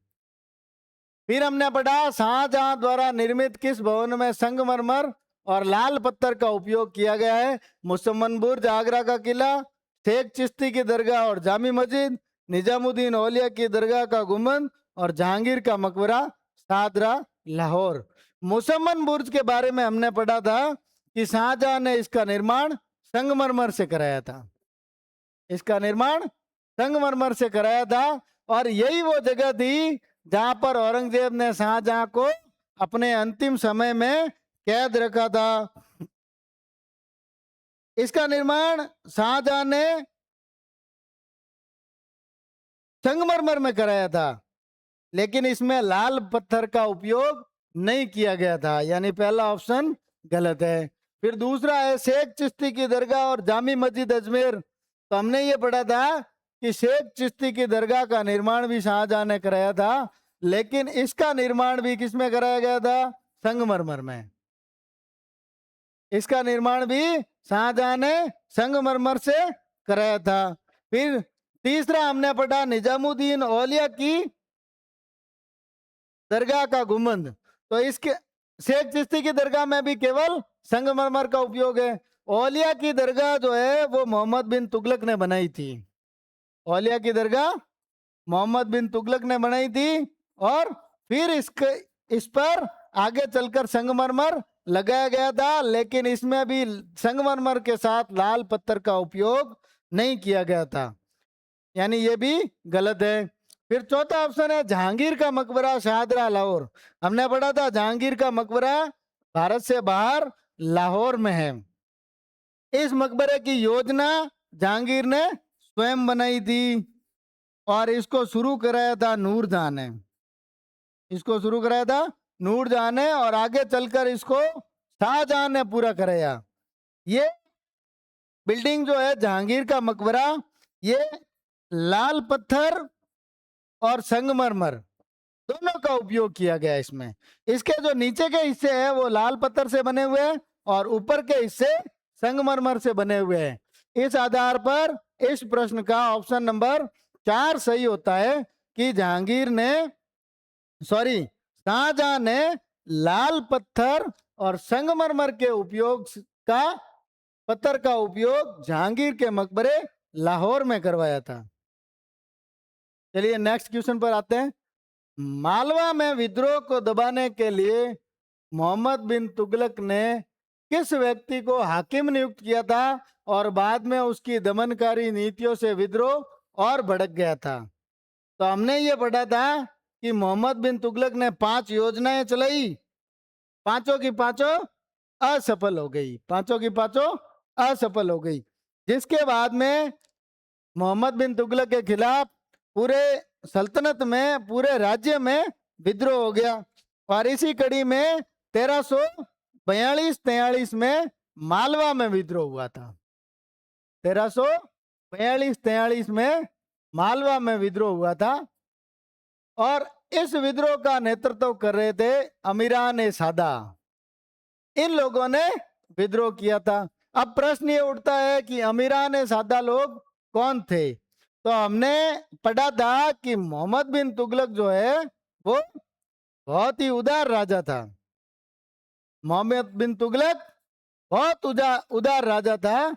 फिर हमने पढ़ा शाहजहां द्वारा निर्मित किस भवन में संगमरमर और लाल पत्थर का उपयोग किया गया है? मुसम्मन बुर्ज आगरा का किला, शेख चिश्ती की दरगाह और जामी मस्जिद, निजामुद्दीन औलिया की दरगाह का गुंबद और जहांगीर का मकबरा शाहदरा लाहौर। मुसम्मन बुर्ज के बारे में हमने पढ़ा था कि शाहजहां ने इसका निर्माण संगमरमर से कराया था। इसका निर्माण संगमरमर से कराया था। और यही वो जगह थी जहां पर औरंगजेब ने शाहजहां को अपने अंतिम समय में कैद रखा था। इसका निर्माण शाहजहां ने संगमरमर में कराया था, लेकिन इसमें लाल पत्थर का उपयोग नहीं किया गया था, यानी पहला ऑप्शन गलत है। फिर दूसरा है शेख चिश्ती की दरगाह और जामी मस्जिद अजमेर। तो हमने ये पढ़ा था कि शेख चिश्ती की दरगाह का निर्माण भी शाहजहां ने कराया था, लेकिन इसका निर्माण भी किसमें कराया गया था? संगमरमर में। इसका निर्माण भी शाहजहां ने संगमरमर से कराया था। फिर तीसरा हमने पढ़ा निजामुद्दीन औलिया की दरगाह का गुंबद। तो इसके शेख चिश्ती की दरगाह में भी केवल संगमरमर का उपयोग है। औलिया की दरगाह जो है वो मोहम्मद बिन तुगलक ने बनाई थी। औलिया की दरगाह मोहम्मद बिन तुगलक ने बनाई थी। और फिर इस पर आगे चलकर संगमरमर लगाया गया था, लेकिन इसमें भी संगमरमर के साथ लाल पत्थर का उपयोग नहीं किया गया था, यानी ये भी गलत है। फिर चौथा ऑप्शन है जहांगीर का मकबरा शाहदरा लाहौर। हमने पढ़ा था जहांगीर का मकबरा भारत से बाहर लाहौर में है। इस मकबरे की योजना जहांगीर ने स्वयं बनाई थी और इसको शुरू कराया था नूरजहां ने। इसको शुरू कराया था नूरजहां ने और आगे चलकर इसको शाहजहां ने पूरा कराया। ये बिल्डिंग जो है जहांगीर का मकबरा, ये लाल पत्थर और संगमरमर दोनों का उपयोग किया गया इसमें। इसके जो नीचे के हिस्से हैं वो लाल पत्थर से बने हुए हैं और ऊपर के हिस्से संगमरमर से बने हुए हैं। इस आधार पर इस प्रश्न का ऑप्शन नंबर 4 सही होता है कि शाहजहां ने लाल पत्थर और संगमरमर के उपयोग का पत्थर का उपयोग जहांगीर के मकबरे लाहौर में करवाया था। चलिए नेक्स्ट क्वेश्चन पर आते हैं। मालवा में विद्रोह को दबाने के लिए मोहम्मद बिन तुगलक ने किस व्यक्ति को हाकिम नियुक्त किया था और बाद में उसकी दमनकारी नीतियों से विद्रोह और भड़क गया था? तो हमने ये पढ़ा था कि मोहम्मद बिन तुगलक ने 5 योजनाएं चलाई, पांचों की पांचों असफल हो गई, पांचों की पांचों असफल हो गई। जिसके बाद में मोहम्मद बिन तुगलक के खिलाफ पूरे सल्तनत में, पूरे राज्य में विद्रोह हो गया। और इसी कड़ी में 1342-43 में मालवा में विद्रोह हुआ था। 1342-43 में मालवा में विद्रोह हुआ था और इस विद्रोह का नेतृत्व कर रहे थे अमीरान ए सादा। इन लोगों ने विद्रोह किया था। अब प्रश्न ये उठता है कि अमीरान ए सादा लोग कौन थे? तो हमने पढ़ा था कि मोहम्मद बिन तुगलक जो है वो बहुत ही उदार राजा था। मोहम्मद बिन तुगलक बहुत उदार राजा था।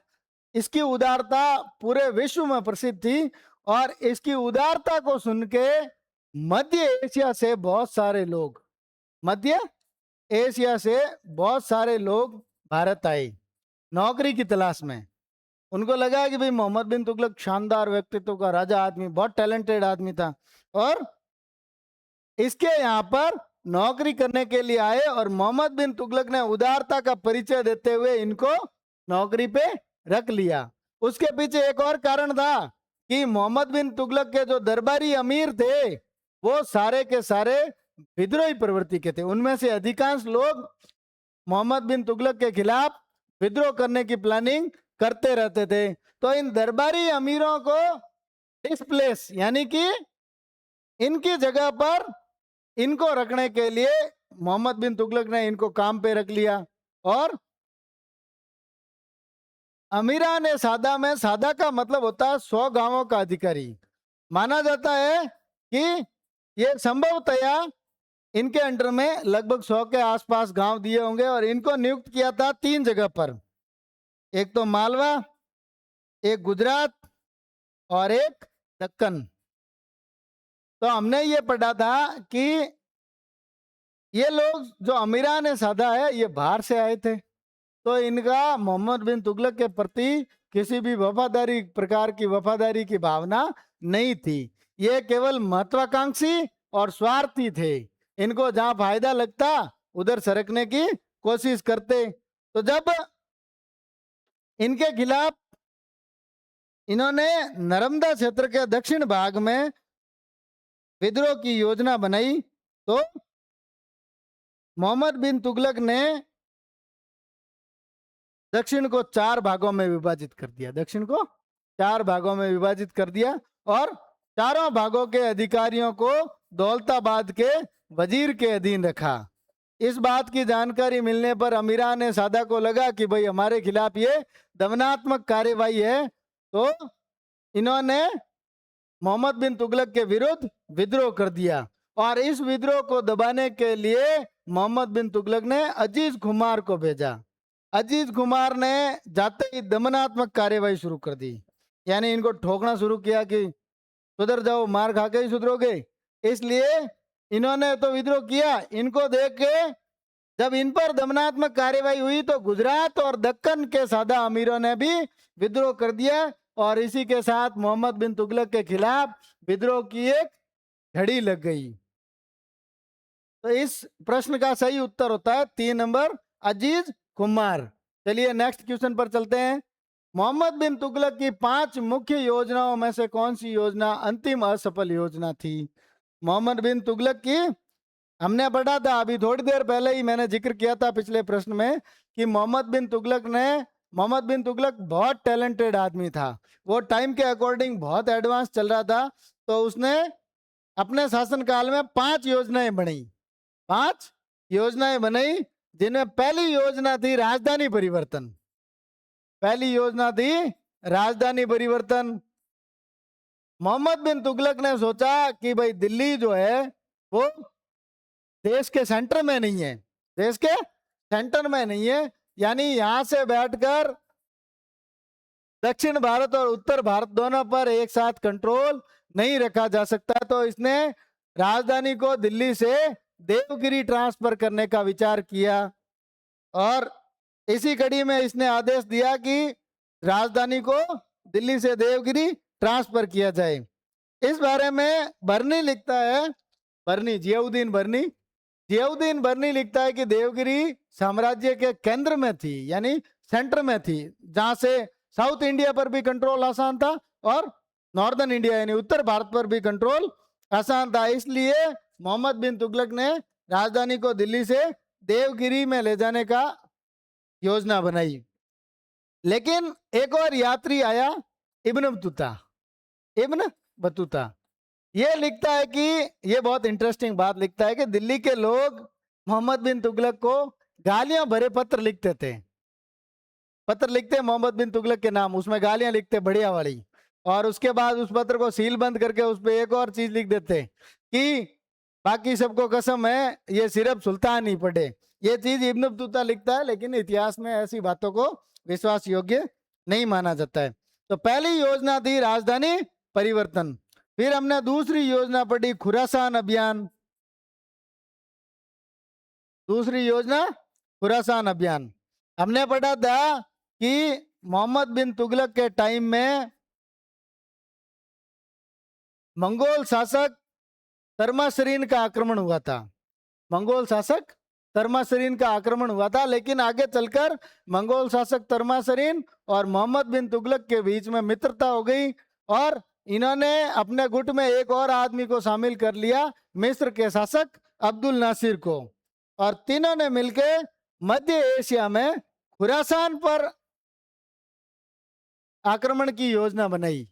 इसकी उदारता पूरे विश्व में प्रसिद्ध थी और इसकी उदारता को सुन के मध्य एशिया से बहुत सारे लोग, मध्य एशिया से बहुत सारे लोग भारत आए नौकरी की तलाश में। उनको लगा कि भाई मोहम्मद बिन तुगलक शानदार व्यक्तित्व का राजा आदमी, बहुत टैलेंटेड आदमी था और इसके यहाँ पर नौकरी करने के लिए आए और मोहम्मद बिन तुगलक ने उदारता का परिचय देते हुए इनको नौकरी पे रख लिया। उसके पीछे एक और कारण था कि मोहम्मद बिन तुगलक के जो दरबारी अमीर थे वो सारे के सारे विद्रोही प्रवृत्ति के थे। उनमें से अधिकांश लोग मोहम्मद बिन तुगलक के खिलाफ विद्रोह करने की प्लानिंग करते रहते थे। तो इन दरबारी अमीरों को डिस्प्लेस यानी कि इनकी जगह पर इनको रखने के लिए मोहम्मद बिन तुगलक ने इनको काम पे रख लिया। और अमीरा ने सादा में, सादा का मतलब होता है 100 गांवों का अधिकारी। माना जाता है कि ये संभवतया इनके अंडर में लगभग 100 के आसपास गांव दिए होंगे और इनको नियुक्त किया था 3 जगह पर, एक तो मालवा, एक गुजरात और एक दक्कन। तो हमने ये पढ़ा था कि ये लोग जो अमीरा ने साधा है ये बाहर से आए थे, तो इनका मोहम्मद बिन तुगलक के प्रति किसी भी वफादारी प्रकार की वफादारी की भावना नहीं थी। ये केवल महत्वाकांक्षी और स्वार्थी थे। इनको जहां फायदा लगता उधर सरकने की कोशिश करते। तो जब इनके खिलाफ इन्होंने नर्मदा क्षेत्र के दक्षिण भाग में विद्रोह की योजना बनाई तो मोहम्मद बिन तुगलक ने दक्षिण को 4 भागों में विभाजित कर दिया, दक्षिण को 4 भागों में विभाजित कर दिया और चारों भागों के अधिकारियों को दौलताबाद के वजीर के अधीन रखा। इस बात की जानकारी मिलने पर अमीरा ने सादा को लगा कि भाई हमारे खिलाफ ये दमनात्मक कार्यवाही है, तो इन्होंने मोहम्मद बिन तुगलक के विरुद्ध विद्रोह कर दिया। और इस विद्रोह को दबाने के लिए मोहम्मद बिन तुगलक ने अजीज खुमार को भेजा। अजीज कुमार ने जाते ही दमनात्मक कार्यवाही शुरू कर दी, यानी इनको ठोकना शुरू किया कि सुधर जाओ, मार खा के ही सुधरोगे। इसलिए इन्होंने तो विद्रोह किया। इनको देख के जब इन पर दमनात्मक कार्यवाही हुई तो गुजरात और दक्कन के सादा अमीरों ने भी विद्रोह कर दिया और इसी के साथ मोहम्मद बिन तुगलक के खिलाफ विद्रोह की एक झड़ी लग गई। तो इस प्रश्न का सही उत्तर होता है 3 नंबर, अजीज कुमार। चलिए नेक्स्ट क्वेश्चन पर चलते हैं। मोहम्मद बिन तुगलक की 5 मुख्य योजनाओं में से कौन सी योजना अंतिम असफल योजना थी? मोहम्मद बिन तुगलक की हमने पढ़ा था अभी थोड़ी देर पहले ही, मैंने जिक्र किया था पिछले प्रश्न में कि मोहम्मद बिन तुगलक बहुत टैलेंटेड आदमी था। वो टाइम के अकॉर्डिंग बहुत एडवांस चल रहा था, तो उसने अपने शासनकाल में 5 योजनाएं बनाई। 5 योजनाएं बनाई जिनमें पहली योजना थी राजधानी परिवर्तन। पहली योजना थी राजधानी परिवर्तन। मोहम्मद बिन तुगलक ने सोचा कि भाई दिल्ली जो है वो देश के सेंटर में नहीं है, देश के सेंटर में नहीं है, यानी यहां से बैठकर दक्षिण भारत और उत्तर भारत दोनों पर एक साथ कंट्रोल नहीं रखा जा सकता। तो इसने राजधानी को दिल्ली से देवगिरी ट्रांसफर करने का विचार किया और इसी कड़ी में इसने आदेश दिया कि राजधानी को दिल्ली से देवगिरी ट्रांसफर किया जाए। इस बारे में बर्नी लिखता है बर्नी, जियाउद्दीन बर्नी। जियाउद्दीन बर्नी लिखता है कि देवगिरी साम्राज्य के केंद्र में थी, यानी सेंटर में थी, जहां से साउथ इंडिया पर भी कंट्रोल आसान था और नॉर्दर्न इंडिया यानी उत्तर भारत पर भी कंट्रोल आसान था। इसलिए मोहम्मद बिन तुगलक ने राजधानी को दिल्ली से देवगिरी में ले जाने का योजना बनाई। लेकिन एक और यात्री आया, इब्न बतूता। इब्न बतूता ये लिखता है कि, ये बहुत इंटरेस्टिंग बात लिखता है कि दिल्ली के लोग मोहम्मद बिन तुगलक को गालियां भरे पत्र लिखते थे। पत्र लिखते मोहम्मद बिन तुगलक के नाम, उसमें गालियां लिखते बढ़िया वाली, और उसके बाद उस पत्र को सील बंद करके उस पर एक और चीज लिख देते कि बाकी सबको कसम है ये सिर्फ सुल्तान ही पढ़े। ये चीज इब्न बतूता लिखता है, लेकिन इतिहास में ऐसी बातों को विश्वास योग्य नहीं माना जाता है। तो पहली योजना थी राजधानी परिवर्तन। फिर हमने दूसरी योजना पढ़ी खुरासान अभियान। दूसरी योजना खुरासान अभियान। हमने पढ़ा था कि मोहम्मद बिन तुगलक के टाइम में मंगोल शासक तर्मासरीन का आक्रमण हुआ था। मंगोल शासक तर्मासरीन का आक्रमण हुआ था, लेकिन आगे चलकर मंगोल शासक तर्मासरीन और मोहम्मद बिन तुगलक के बीच में मित्रता हो गई और इन्होंने अपने गुट में एक और आदमी को शामिल कर लिया, मिस्र के शासक अब्दुल नासिर को, और तीनों ने मिलकर मध्य एशिया में खुरासान पर आक्रमण की योजना बनाई।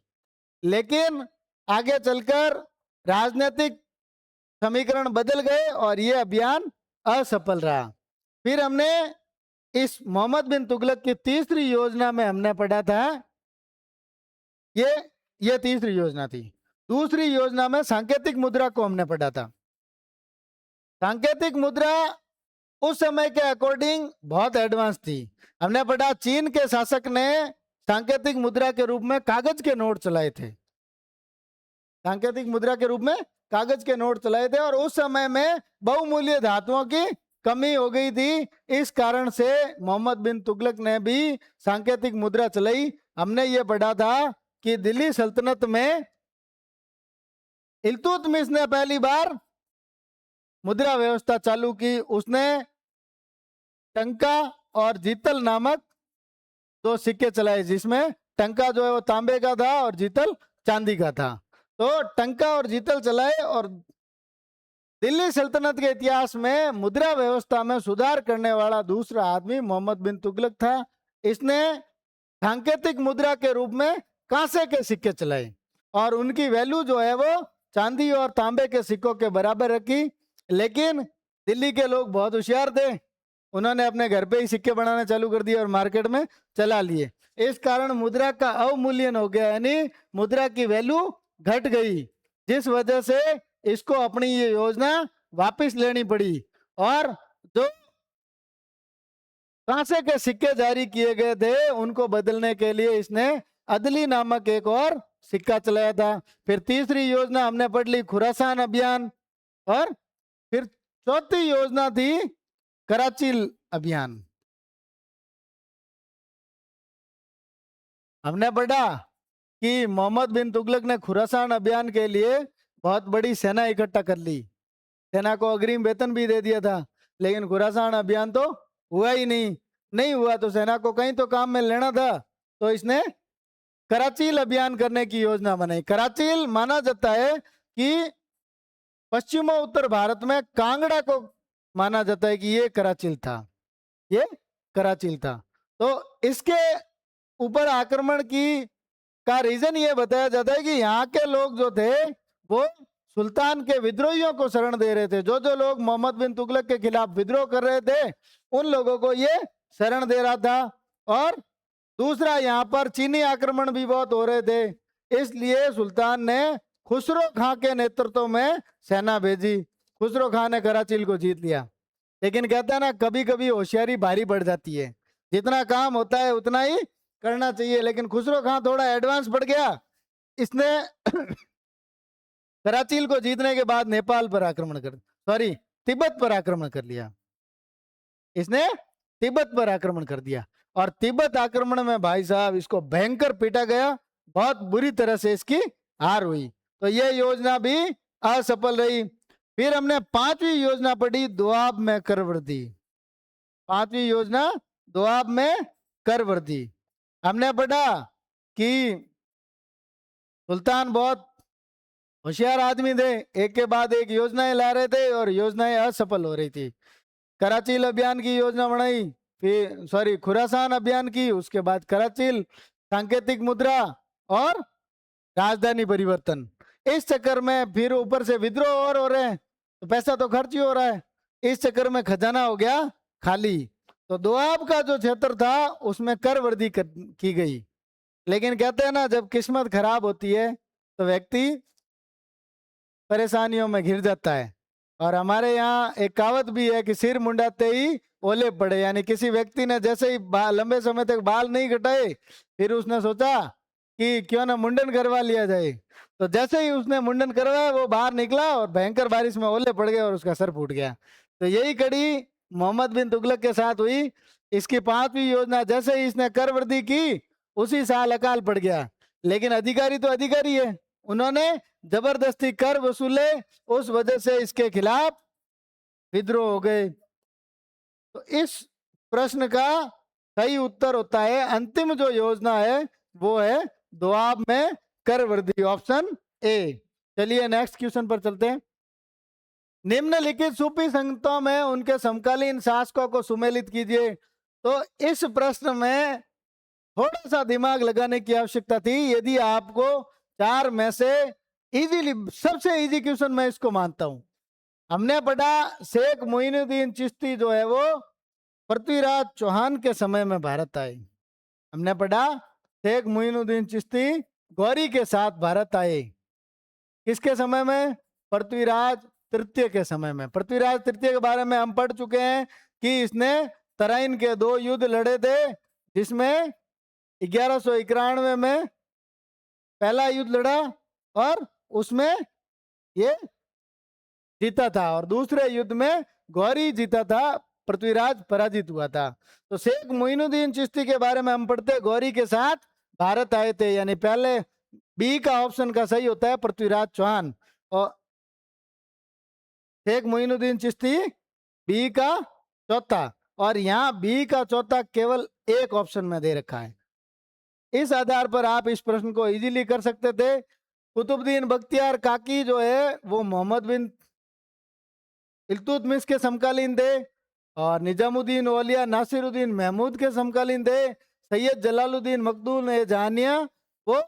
लेकिन आगे चलकर राजनीतिक समीकरण बदल गए और ये अभियान असफल रहा। फिर हमने इस मोहम्मद बिन तुगलक की तीसरी योजना में हमने पढ़ा था, ये तीसरी योजना थी। दूसरी योजना में सांकेतिक मुद्रा को हमने पढ़ा था। सांकेतिक मुद्रा उस समय के अकॉर्डिंग बहुत एडवांस थी। हमने पढ़ा चीन के शासक ने सांकेतिक मुद्रा के रूप में कागज के नोट चलाए थे। सांकेतिक मुद्रा के रूप में कागज के नोट चलाए थे, और उस समय में बहुमूल्य धातुओं की कमी हो गई थी। इस कारण से मोहम्मद बिन तुगलक ने भी सांकेतिक मुद्रा चलाई। हमने ये पढ़ा था कि दिल्ली सल्तनत में इल्तुतमिश ने पहली बार मुद्रा व्यवस्था चालू की। उसने टंका और जीतल नामक दो सिक्के चलाए, जिसमें टंका जो है वो तांबे का था और जीतल चांदी का था। तो टंका और जीतल चलाए, और दिल्ली सल्तनत के इतिहास में मुद्रा व्यवस्था में सुधार करने वाला दूसरा आदमी मोहम्मद बिन तुगलक था। इसने सांकेतिक मुद्रा के रूप में कांसे के सिक्के चलाए और उनकी वैल्यू जो है वो चांदी और तांबे के सिक्कों के बराबर रखी। लेकिन दिल्ली के लोग बहुत होशियार थे, उन्होंने अपने घर पे ही सिक्के बनाने चालू कर दिए और मार्केट में चला लिए। इस कारण मुद्रा का अवमूल्यन हो गया, यानी मुद्रा की वैल्यू घट गई, जिस वजह से इसको अपनी ये योजना वापस लेनी पड़ी। और जो कांसे के सिक्के जारी किए गए थे उनको बदलने के लिए इसने अदली नामक एक और सिक्का चलाया था। फिर तीसरी योजना हमने पढ़ ली खुरासान अभियान, और फिर चौथी योजना थी कराचील अभियान। हमने पढ़ा कि मोहम्मद बिन तुगलक ने खुरासान अभियान के लिए बहुत बड़ी सेना इकट्ठा कर ली, सेना को अग्रिम वेतन भी दे दिया था, लेकिन खुरासान अभियान तो हुआ ही नहीं हुआ। तो सेना को कहीं तो काम में लेना था, तो इसने कराचील अभियान करने की योजना बनाई। कराचील माना जाता है कि पश्चिम उत्तर भारत में कांगड़ा को माना जाता है कि ये कराचील था, ये कराचील था। तो इसके ऊपर आक्रमण की का रीजन ये बताया जाता है कि यहाँ के लोग जो थे वो सुल्तान के विद्रोहियों को शरण दे रहे थे। जो जो लोग मोहम्मद बिन तुगलक के खिलाफ विद्रोह कर रहे थे उन लोगों को ये शरण दे रहा था। और दूसरा, यहाँ पर चीनी आक्रमण भी बहुत हो रहे थे, इसलिए सुल्तान ने खुसरो खां के नेतृत्व में सेना भेजी। खुसरो खां ने कराचील को जीत लिया। लेकिन कहता है ना, कभी कभी होशियारी भारी बढ़ जाती है, जितना काम होता है उतना ही करना चाहिए। लेकिन खुसरो खां थोड़ा एडवांस बढ़ गया, इसने कराचील को जीतने के बाद नेपाल पर आक्रमण कर तिब्बत पर आक्रमण कर लिया। इसने तिब्बत पर आक्रमण कर दिया, और तिब्बत आक्रमण में भाई साहब इसको भयंकर पीटा गया, बहुत बुरी तरह से इसकी हार हुई। तो ये योजना भी असफल रही। फिर हमने पांचवी योजना पढ़ी, दोआब में कर वृद्धि। पांचवी योजना दोआब में कर वृद्धि। हमने पढ़ा कि सुल्तान बहुत होशियार आदमी थे, एक के बाद एक योजनाएं ला रहे थे और योजनाएं असफल हो रही थी। कराचील अभियान की योजना बनाई, फिर खुरासान अभियान की, उसके बाद कराचील, सांकेतिक मुद्रा और राजधानी परिवर्तन। इस चक्कर में फिर ऊपर से विद्रोह और हो रहे हैं, तो पैसा तो खर्च ही हो रहा है। इस चक्कर में खजाना हो गया खाली। तो दोआब का जो क्षेत्र था उसमें कर वृद्धि की गई। लेकिन कहते हैं ना, जब किस्मत खराब होती है तो व्यक्ति परेशानियों में घिर जाता है। और हमारे यहाँ एक कहावत भी है कि सिर मुंडाते ही ओले पड़े, यानी किसी व्यक्ति ने जैसे ही लंबे समय तक बाल नहीं कटाए, फिर उसने सोचा कि क्यों ना मुंडन करवा लिया जाए। तो जैसे ही उसने मुंडन करवाया, वो बाहर निकला और भयंकर बारिश में ओले पड़ गए और उसका सर फूट गया। तो यही कड़ी मोहम्मद बिन तुगलक के साथ हुई। इसकी पांचवी योजना जैसे ही इसने कर वृद्धि की, उसी साल अकाल पड़ गया। लेकिन अधिकारी तो अधिकारी है, उन्होंने जबरदस्ती कर वसूले, उस वजह से इसके खिलाफ विद्रोह हो गए। तो इस प्रश्न का सही उत्तर होता है, अंतिम जो योजना है वो है दोआब में कर वृद्धि, ऑप्शन ए। चलिए नेक्स्ट क्वेश्चन पर चलते हैं। निम्नलिखित सूफी संतों में उनके समकालीन शासकों को सुमेलित कीजिए। तो इस प्रश्न में थोड़ा सा दिमाग लगाने की आवश्यकता थी। यदि आपको चार में से इजीली, सबसे इजी क्वेश्चन मैं इसको मानता हूं। हमने पढ़ा शेख मोइनुद्दीन चिश्ती जो है वो पृथ्वीराज चौहान के समय में भारत आए। हमने पढ़ा शेख मोइनुद्दीन चिश्ती गौरी के साथ भारत आए। किसके समय में? पृथ्वीराज तृतीय के समय में। पृथ्वीराज तृतीय के बारे में हम पढ़ चुके हैं कि इसने तराइन के 2 युद्ध लड़े थे, जिसमें 1191 में पहला युद्ध लड़ा और उसमें ये जीता था, और दूसरे युद्ध में गौरी जीता था, पृथ्वीराज पराजित हुआ था। तो शेख मोइनुद्दीन चिश्ती के बारे में हम पढ़ते गौरी के साथ भारत आए थे, यानी पहले बी का ऑप्शन का सही होता है पृथ्वीराज चौहान। और शेख मोइनुद्दीन चिश्ती बी का चौथा, और यहाँ बी का चौथा केवल एक ऑप्शन में दे रखा है। इस आधार पर आप इस प्रश्न को इजीली कर सकते थे। कुतुबुद्दीन बख्तियार काकी जो है वो मोहम्मद बिन इल्तुतमिश के समकालीन थे, और निजामुद्दीन औलिया नासिरुद्दीन महमूद के समकालीन थे। सैयद जलालुद्दीन मखदूम ए जहानिया वो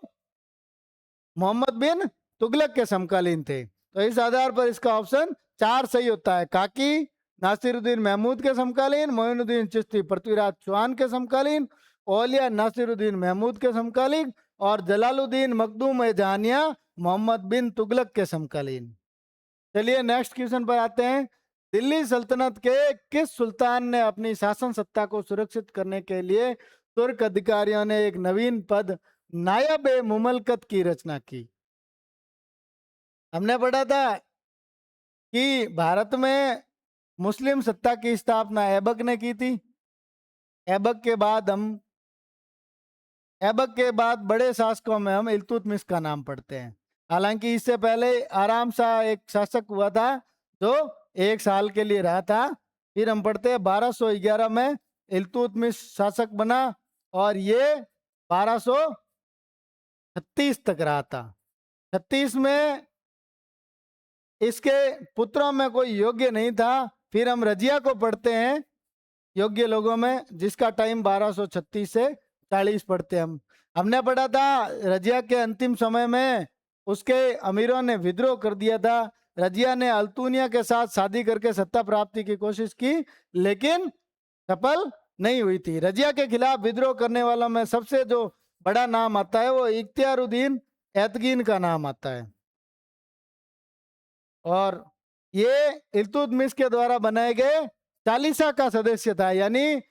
मोहम्मद बिन तुगलक के समकालीन थे। तो इस आधार पर इसका ऑप्शन 4 सही होता है। काकी नासिरुद्दीन महमूद के समकालीन, मोइनुद्दीन चिश्ती पृथ्वीराज चौहान के समकालीन, औलिया नासिरुद्दीन महमूद के समकालीन, और जलालुद्दीन मखदूम ए जहानिया मोहम्मद बिन तुगलक के समकालीन। चलिए नेक्स्ट क्वेश्चन पर आते हैं। दिल्ली सल्तनत के किस सुल्तान ने अपनी शासन सत्ता को सुरक्षित करने के लिए तुर्क अधिकारियों ने एक नवीन पद नायब ए मुमलकत की रचना की? हमने पढ़ा था कि भारत में मुस्लिम सत्ता की स्थापना ऐबक ने की थी। ऐबक के बाद बड़े शासकों में हम इल्तुतमिश का नाम पढ़ते हैं। हालांकि इससे पहले आराम सा एक शासक हुआ था जो 1 साल के लिए रहा था। फिर हम पढ़ते हैं 1211 में इल्तुतमिश शासक बना, और ये 1236 तक रहा था। 36 में इसके पुत्रों में कोई योग्य नहीं था। फिर हम रजिया को पढ़ते हैं योग्य लोगों में, जिसका टाइम 1236 से 40 पढ़ते हैं हम। हमने पढ़ा था रजिया के अंतिम समय में उसके अमीरों ने विद्रोह कर दिया था। रजिया ने अल्तुनिया के साथ शादी करके सत्ता प्राप्ति की कोशिश की, लेकिन सफल नहीं हुई थी। रजिया के खिलाफ विद्रोह करने वालों में सबसे जो बड़ा नाम आता है वो इख्तियारुद्दीन एतगीन का नाम आता है, और ये इल्तुतमिश के द्वारा बनाए गए चालीसा का सदस्य था। यानी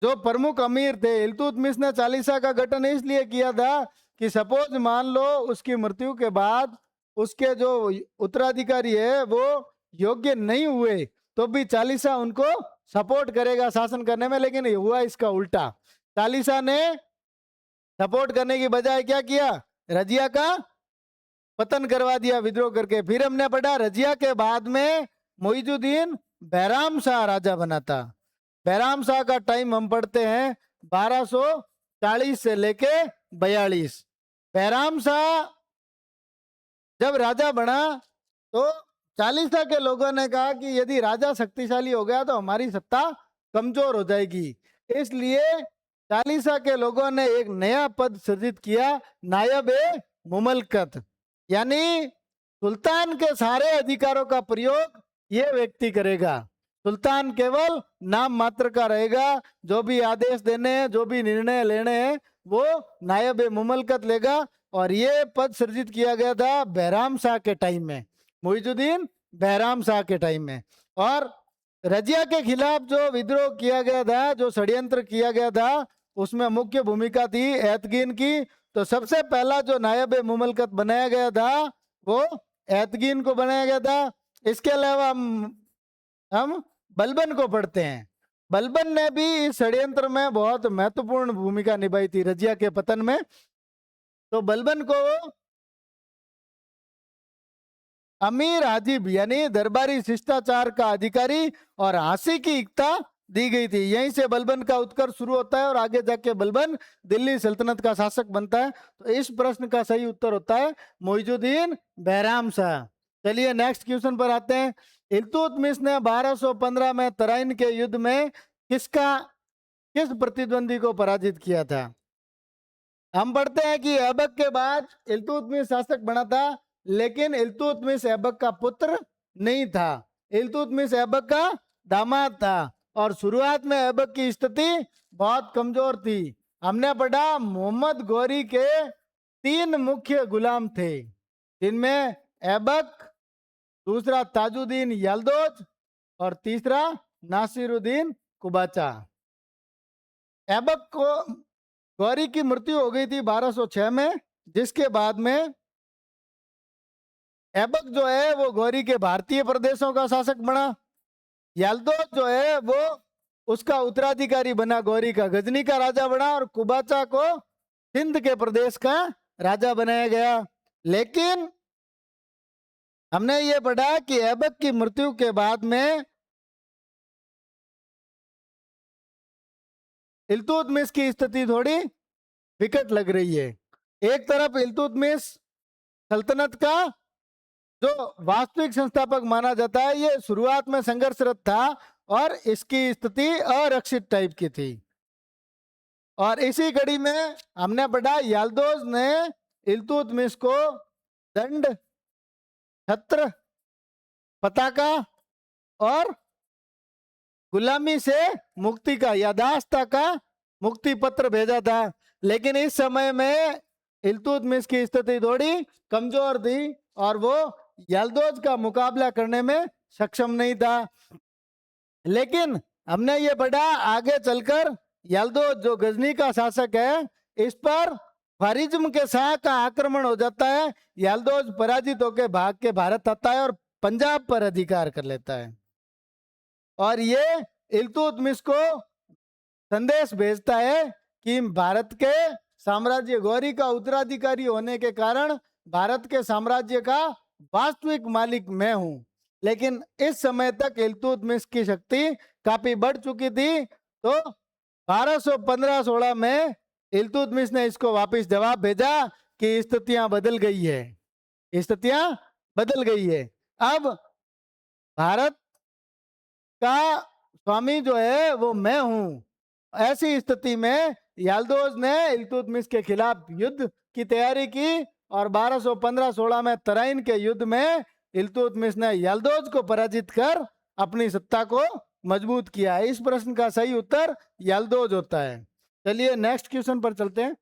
जो प्रमुख अमीर थे, इल्तुतमिश ने चालीसा का गठन इसलिए किया था कि सपोज मान लो उसकी मृत्यु के बाद उसके जो उत्तराधिकारी है वो योग्य नहीं हुए, तो भी चालीसा उनको सपोर्ट करेगा शासन करने में। लेकिन हुआ इसका उल्टा। चालीसा ने सपोर्ट करने की बजाय क्या किया? रजिया का पतन करवा दिया विद्रोह करके। फिर हमने पढ़ा रजिया के बाद में मोइजुद्दीन बैराम शाह राजा बना था। बैराम शाह का टाइम हम पढ़ते हैं 1240 से लेके 42। बैराम शाह जब राजा बना तो चालीसा के लोगों ने कहा कि यदि राजा शक्तिशाली हो गया तो हमारी सत्ता कमजोर हो जाएगी, इसलिए चालीसा के लोगों ने एक नया पद सृजित किया, नायब ए मुमलकत, यानी सुल्तान के सारे अधिकारों का प्रयोग ये व्यक्ति करेगा। सुल्तान केवल नाम मात्र का रहेगा, जो भी आदेश देने हैं, जो भी निर्णय लेने हैं, वो नायब ए मुमलकत लेगा। और ये पद सृजित किया गया था बैराम शाह के टाइम में, मोइजुद्दीन बैराम शाह के टाइम में। और रजिया के खिलाफ जो विद्रोह किया गया था, जो षड्यंत्र किया गया था, उसमें मुख्य भूमिका थी एतगीन की। तो सबसे पहला जो नायब ए मुमलकत बनाया गया था वो एतगीन को बनाया गया था। इसके अलावा हम बलबन को पढ़ते हैं। बलबन ने भी इस षड्यंत्र में बहुत महत्वपूर्ण भूमिका निभाई थी रजिया के पतन में। तो बलबन को अमीर हाजिब यानी दरबारी शिष्टाचार का अधिकारी और हांसी की एकता दी गई थी। यहीं से बलबन का उत्कर्ष शुरू होता है और आगे जाके बलबन दिल्ली सल्तनत का शासक बनता है। तो इस प्रश्न का सही उत्तर होता है मोइजुद्दीन बैराम शाह। चलिए नेक्स्ट क्वेश्चन पर आते हैं। इल्तुतमिश ने 1215 में तराइन के युद्ध में किस प्रतिद्वंदी को पराजित किया था? हम पढ़ते हैं कि ऐबक के बाद इल्तुतमिश शासक बना था, लेकिन इल्तुतमिश ऐबक का पुत्र नहीं था। इल्तुतमिश ऐबक का दामाद था और शुरुआत में ऐबक की स्थिति बहुत कमजोर थी। हमने पढ़ा मोहम्मद गौरी के 3 मुख्य गुलाम थे, जिनमें ऐबक, दूसरा ताजुद्दीन यल्दोज और तीसरा नासिरुद्दीन कुबाचा। ऐबक को गौरी की मृत्यु हो गई थी 1206 में, जिसके बाद में ऐबक जो है वो गौरी के भारतीय प्रदेशों का शासक बना। यल्दोज जो है वो उसका उत्तराधिकारी बना, गौरी का गजनी का राजा बना, और कुबाचा को सिंध के प्रदेश का राजा बनाया गया। लेकिन हमने ये पढ़ा कि ऐबक की मृत्यु के बाद में इल्तुतमिश की स्थिति थोड़ी विकट लग रही है। एक तरफ इल्तुतमिश सल्तनत का जो वास्तविक संस्थापक माना जाता है, ये शुरुआत में संघर्षरत था और इसकी स्थिति अरक्षित टाइप की थी। और इसी कड़ी में हमने पढ़ा यल्दोज ने इल्तुतमिश को दंड, छत्र, पताका और गुलामी से मुक्ति का, यादाश्ता का मुक्ति पत्र भेजा था। लेकिन इस समय में इल्तुतमिश की स्थिति थोड़ी कमजोर थी और वो यल्दोज का मुकाबला करने में सक्षम नहीं था। लेकिन हमने ये पढ़ा आगे चलकर यल्दोज जो गजनी का शासक है, इस पर ख्वारिज्म के शाह का आक्रमण हो जाता है। यल्दोज पराजित होकर भाग के भारत आता है और पंजाब पर अधिकार कर लेता है। और ये इल्तुतमिश को संदेश भेजता है कि भारत के साम्राज्य, गौरी का उत्तराधिकारी होने के कारण भारत के साम्राज्य का वास्तविक मालिक मैं हूं। लेकिन इस समय तक इल्तुतमिश की शक्ति काफी बढ़ चुकी थी। तो 1215-16 में इल्तुतमिश ने इसको वापस जवाब भेजा कि स्थितियां बदल गई है, स्थितियां बदल गई है। अब भारत का स्वामी जो है वो मैं हूं। ऐसी स्थिति में यल्दोज ने इल्तुतमिश के खिलाफ युद्ध की तैयारी की और 1215-16 में तराइन के युद्ध में इल्तुतमिश ने यल्दोज को पराजित कर अपनी सत्ता को मजबूत किया। इस प्रश्न का सही उत्तर यल्दोज होता है। चलिए नेक्स्ट क्वेश्चन पर चलते हैं।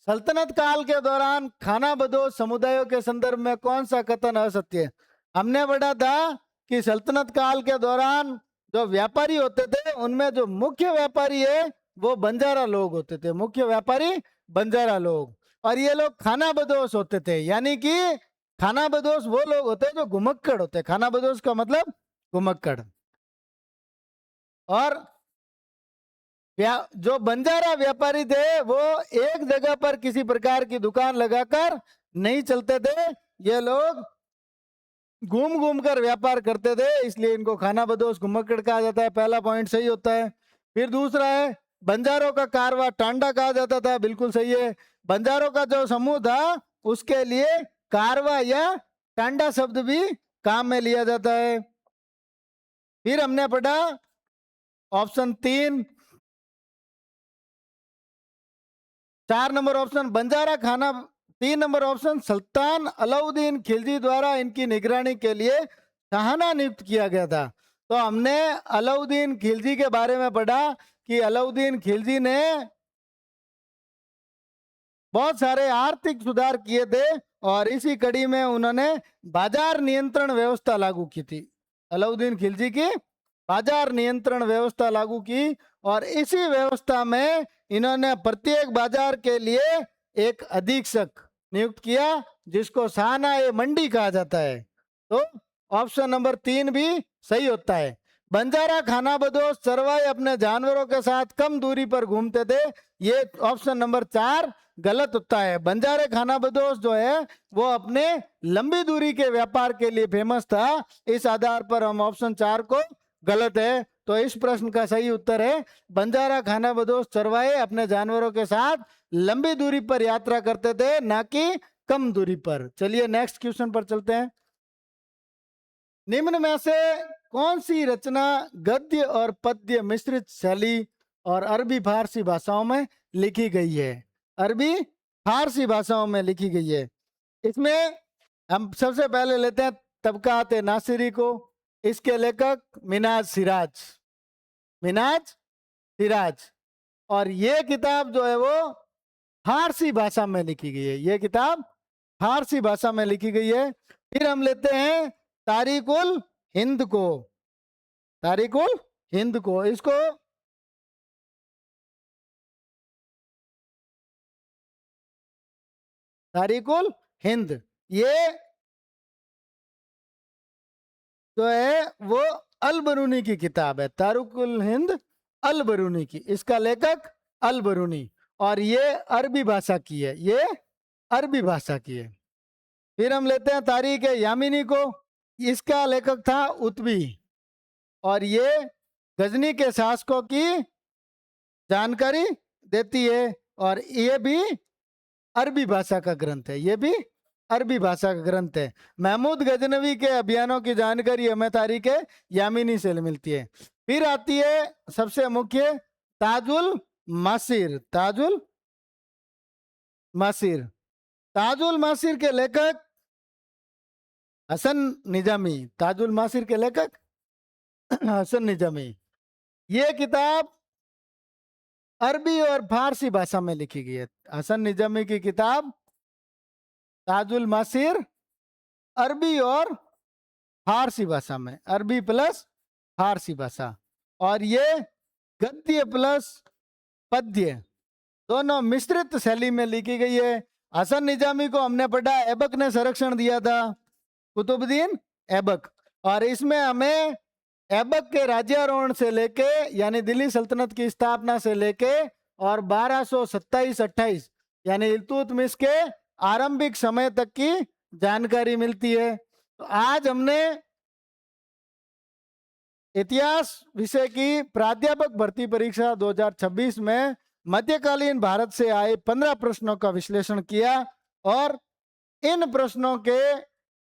सल्तनत काल के दौरान खानाबदोश समुदायों के संदर्भ में कौन सा कथन असत्य है? हमने पढ़ा था कि सल्तनत काल के दौरान जो व्यापारी होते थे, उनमें जो मुख्य व्यापारी है वो बंजारा लोग होते थे, मुख्य व्यापारी बंजारा लोग। और ये लोग खानाबदोश होते थे, यानी कि खानाबदोश वो लोग होते हैं जो घुमक्कड़ होते हैं। खानाबदोश का मतलब घुमक्कड़। और जो बंजारा व्यापारी थे वो एक जगह पर किसी प्रकार की दुकान लगाकर नहीं चलते थे, ये लोग घूम घूम कर व्यापार करते थे, इसलिए इनको खाना बदोश घुमक्कड़ कहा जाता है। पहला पॉइंट सही होता है। फिर दूसरा है बंजारों का कारवा टांडा कहा जाता था, बिल्कुल सही है। बंजारों का जो समूह था उसके लिए कारवा या टांडा शब्द भी काम में लिया जाता है। फिर हमने पढ़ा ऑप्शन 3, 4 नंबर ऑप्शन बंजारा खाना, 3 नंबर ऑप्शन सुल्तान अलाउद्दीन खिलजी द्वारा इनकी निगरानी के लिए शाहाना नियुक्त किया गया था। तो हमने अलाउद्दीन खिलजी के बारे में पढ़ा कि अलाउद्दीन खिलजी ने बहुत सारे आर्थिक सुधार किए थे और इसी कड़ी में उन्होंने बाजार नियंत्रण व्यवस्था लागू की थी। अलाउद्दीन खिलजी की बाजार नियंत्रण व्यवस्था लागू की और इसी व्यवस्था में इन्होंने प्रत्येक बाजार के लिए एक अधीक्षक नियुक्त किया जिसको शाहाना ए मंडी कहा जाता है। तो ऑप्शन नंबर 3 भी सही होता है। बंजारा खाना बदोश चरवाहे अपने जानवरों के साथ कम दूरी पर घूमते थे, ये ऑप्शन नंबर 4 गलत होता है। बंजारे खाना बदोश जो है वो अपने लंबी दूरी के व्यापार के लिए फेमस था, इस आधार पर हम ऑप्शन 4 को गलत है। तो इस प्रश्न का सही उत्तर है बंजारा खाना बदोश चरवाहे अपने जानवरों के साथ लंबी दूरी पर यात्रा करते थे, ना कि कम दूरी पर। चलिए नेक्स्ट क्वेश्चन पर चलते हैं। निम्न में से कौन सी रचना गद्य और पद्य मिश्रित शैली और अरबी फारसी भाषाओं में लिखी गई है? अरबी फारसी भाषाओं में लिखी गई है। इसमें हम सबसे पहले लेते हैं तबकात नासिरी को। इसके लेखक मिनाज सिराज, मिनाज सिराज। और ये किताब जो है वो फारसी भाषा में लिखी गई है, ये किताब फारसी भाषा में लिखी गई है। फिर हम लेते हैं तारीकुल हिंद को, तारीकुल हिंद को। इसको तारीकुल हिंद, ये जो है वो अल बरूनी की किताब है, तारीकुल हिंद अल बरूनी की। इसका लेखक अल बरूनी और ये अरबी भाषा की है, ये अरबी भाषा की है। फिर हम लेते हैं तारीख यामिनी को। इसका लेखक था उत्बी और ये गजनी के शासकों की जानकारी देती है और ये भी अरबी भाषा का ग्रंथ है, ये भी अरबी भाषा का ग्रंथ है। महमूद गजनवी के अभियानों की जानकारी हमें तारीख यामिनी से मिलती है। फिर आती है सबसे मुख्य ताजुल मासिर, ताजुल मासिर। ताजुल मासिर के लेखक हसन निजामी, ताजुल मासिर के लेखक हसन निजामी। ये किताब अरबी और फारसी भाषा में लिखी गई है। हसन निजामी की किताब ताजुल मासिर अरबी और फारसी भाषा में, अरबी प्लस फारसी भाषा। और ये गद्य प्लस पद्य दोनों मिश्रित शैली में लिखी गई है। हसन निजामी को हमने पढ़ा ऐबक ने संरक्षण दिया था, कुतुबुद्दीन ऐबक। और इसमें हमें ऐबक के राज्यारोहण से लेके यानी दिल्ली सल्तनत की स्थापना से लेके और 1227-28 यानी इल्तुतमिश के आरंभिक समय तक की जानकारी मिलती है। तो आज हमने इतिहास विषय की प्राध्यापक भर्ती परीक्षा 2026 में मध्यकालीन भारत से आए 15 प्रश्नों का विश्लेषण किया और इन प्रश्नों के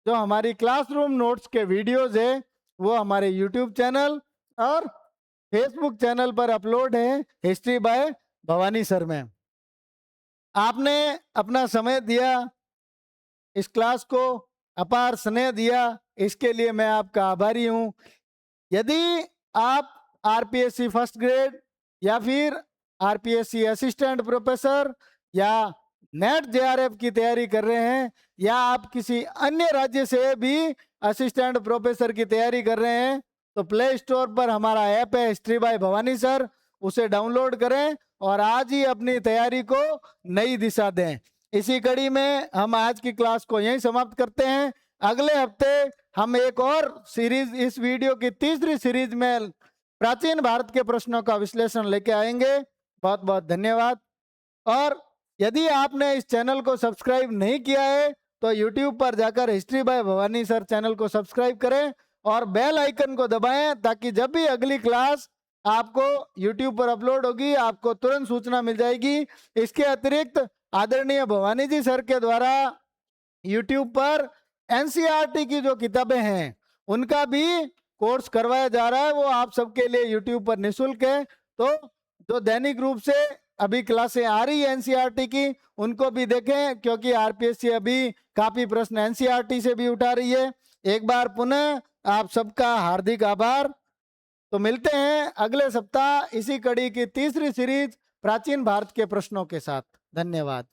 जो हमारी क्लासरूम नोट्स के वीडियोज है वो हमारे यूट्यूब चैनल और फेसबुक चैनल पर अपलोड है, हिस्ट्री बाय भवानी सर में। आपने अपना समय दिया, इस क्लास को अपार स्नेह दिया, इसके लिए मैं आपका आभारी हूं। यदि आप आरपीएससी फर्स्ट ग्रेड या फिर आरपीएससी असिस्टेंट प्रोफेसर या नेट जेआरएफ की तैयारी कर रहे हैं या आप किसी अन्य राज्य से भी असिस्टेंट प्रोफेसर की तैयारी कर रहे हैं तो प्ले स्टोर पर हमारा ऐप है हिस्ट्री बाय भवानी सर, उसे डाउनलोड करें और आज ही अपनी तैयारी को नई दिशा दें। इसी कड़ी में हम आज की क्लास को यहीं समाप्त करते हैं। अगले हफ्ते हम एक और सीरीज, इस वीडियो की तीसरी सीरीज में प्राचीन भारत के प्रश्नों का विश्लेषण लेके आएंगे। बहुत बहुत धन्यवाद। और यदि आपने इस चैनल को सब्सक्राइब नहीं किया है तो यूट्यूब पर जाकर history by Bhavani sir channel को सब्सक्राइब करें और बेल आइकन को दबाएं, ताकि जब भी अगली क्लास आपको यूट्यूब पर अपलोड होगी आपको तुरंत सूचना मिल जाएगी। इसके अतिरिक्त आदरणीय भवानी जी सर के द्वारा यूट्यूब पर एनसीईआरटी की जो किताबें हैं उनका भी कोर्स करवाया जा रहा है, वो आप सबके लिए यूट्यूब पर निःशुल्क है। तो जो दैनिक रूप से अभी क्लासें आ रही है एनसीईआरटी की उनको भी देखें, क्योंकि आरपीएससी अभी काफी प्रश्न एनसीईआरटी से भी उठा रही है। एक बार पुनः आप सबका हार्दिक आभार। तो मिलते हैं अगले सप्ताह इसी कड़ी की तीसरी सीरीज प्राचीन भारत के प्रश्नों के साथ। धन्यवाद।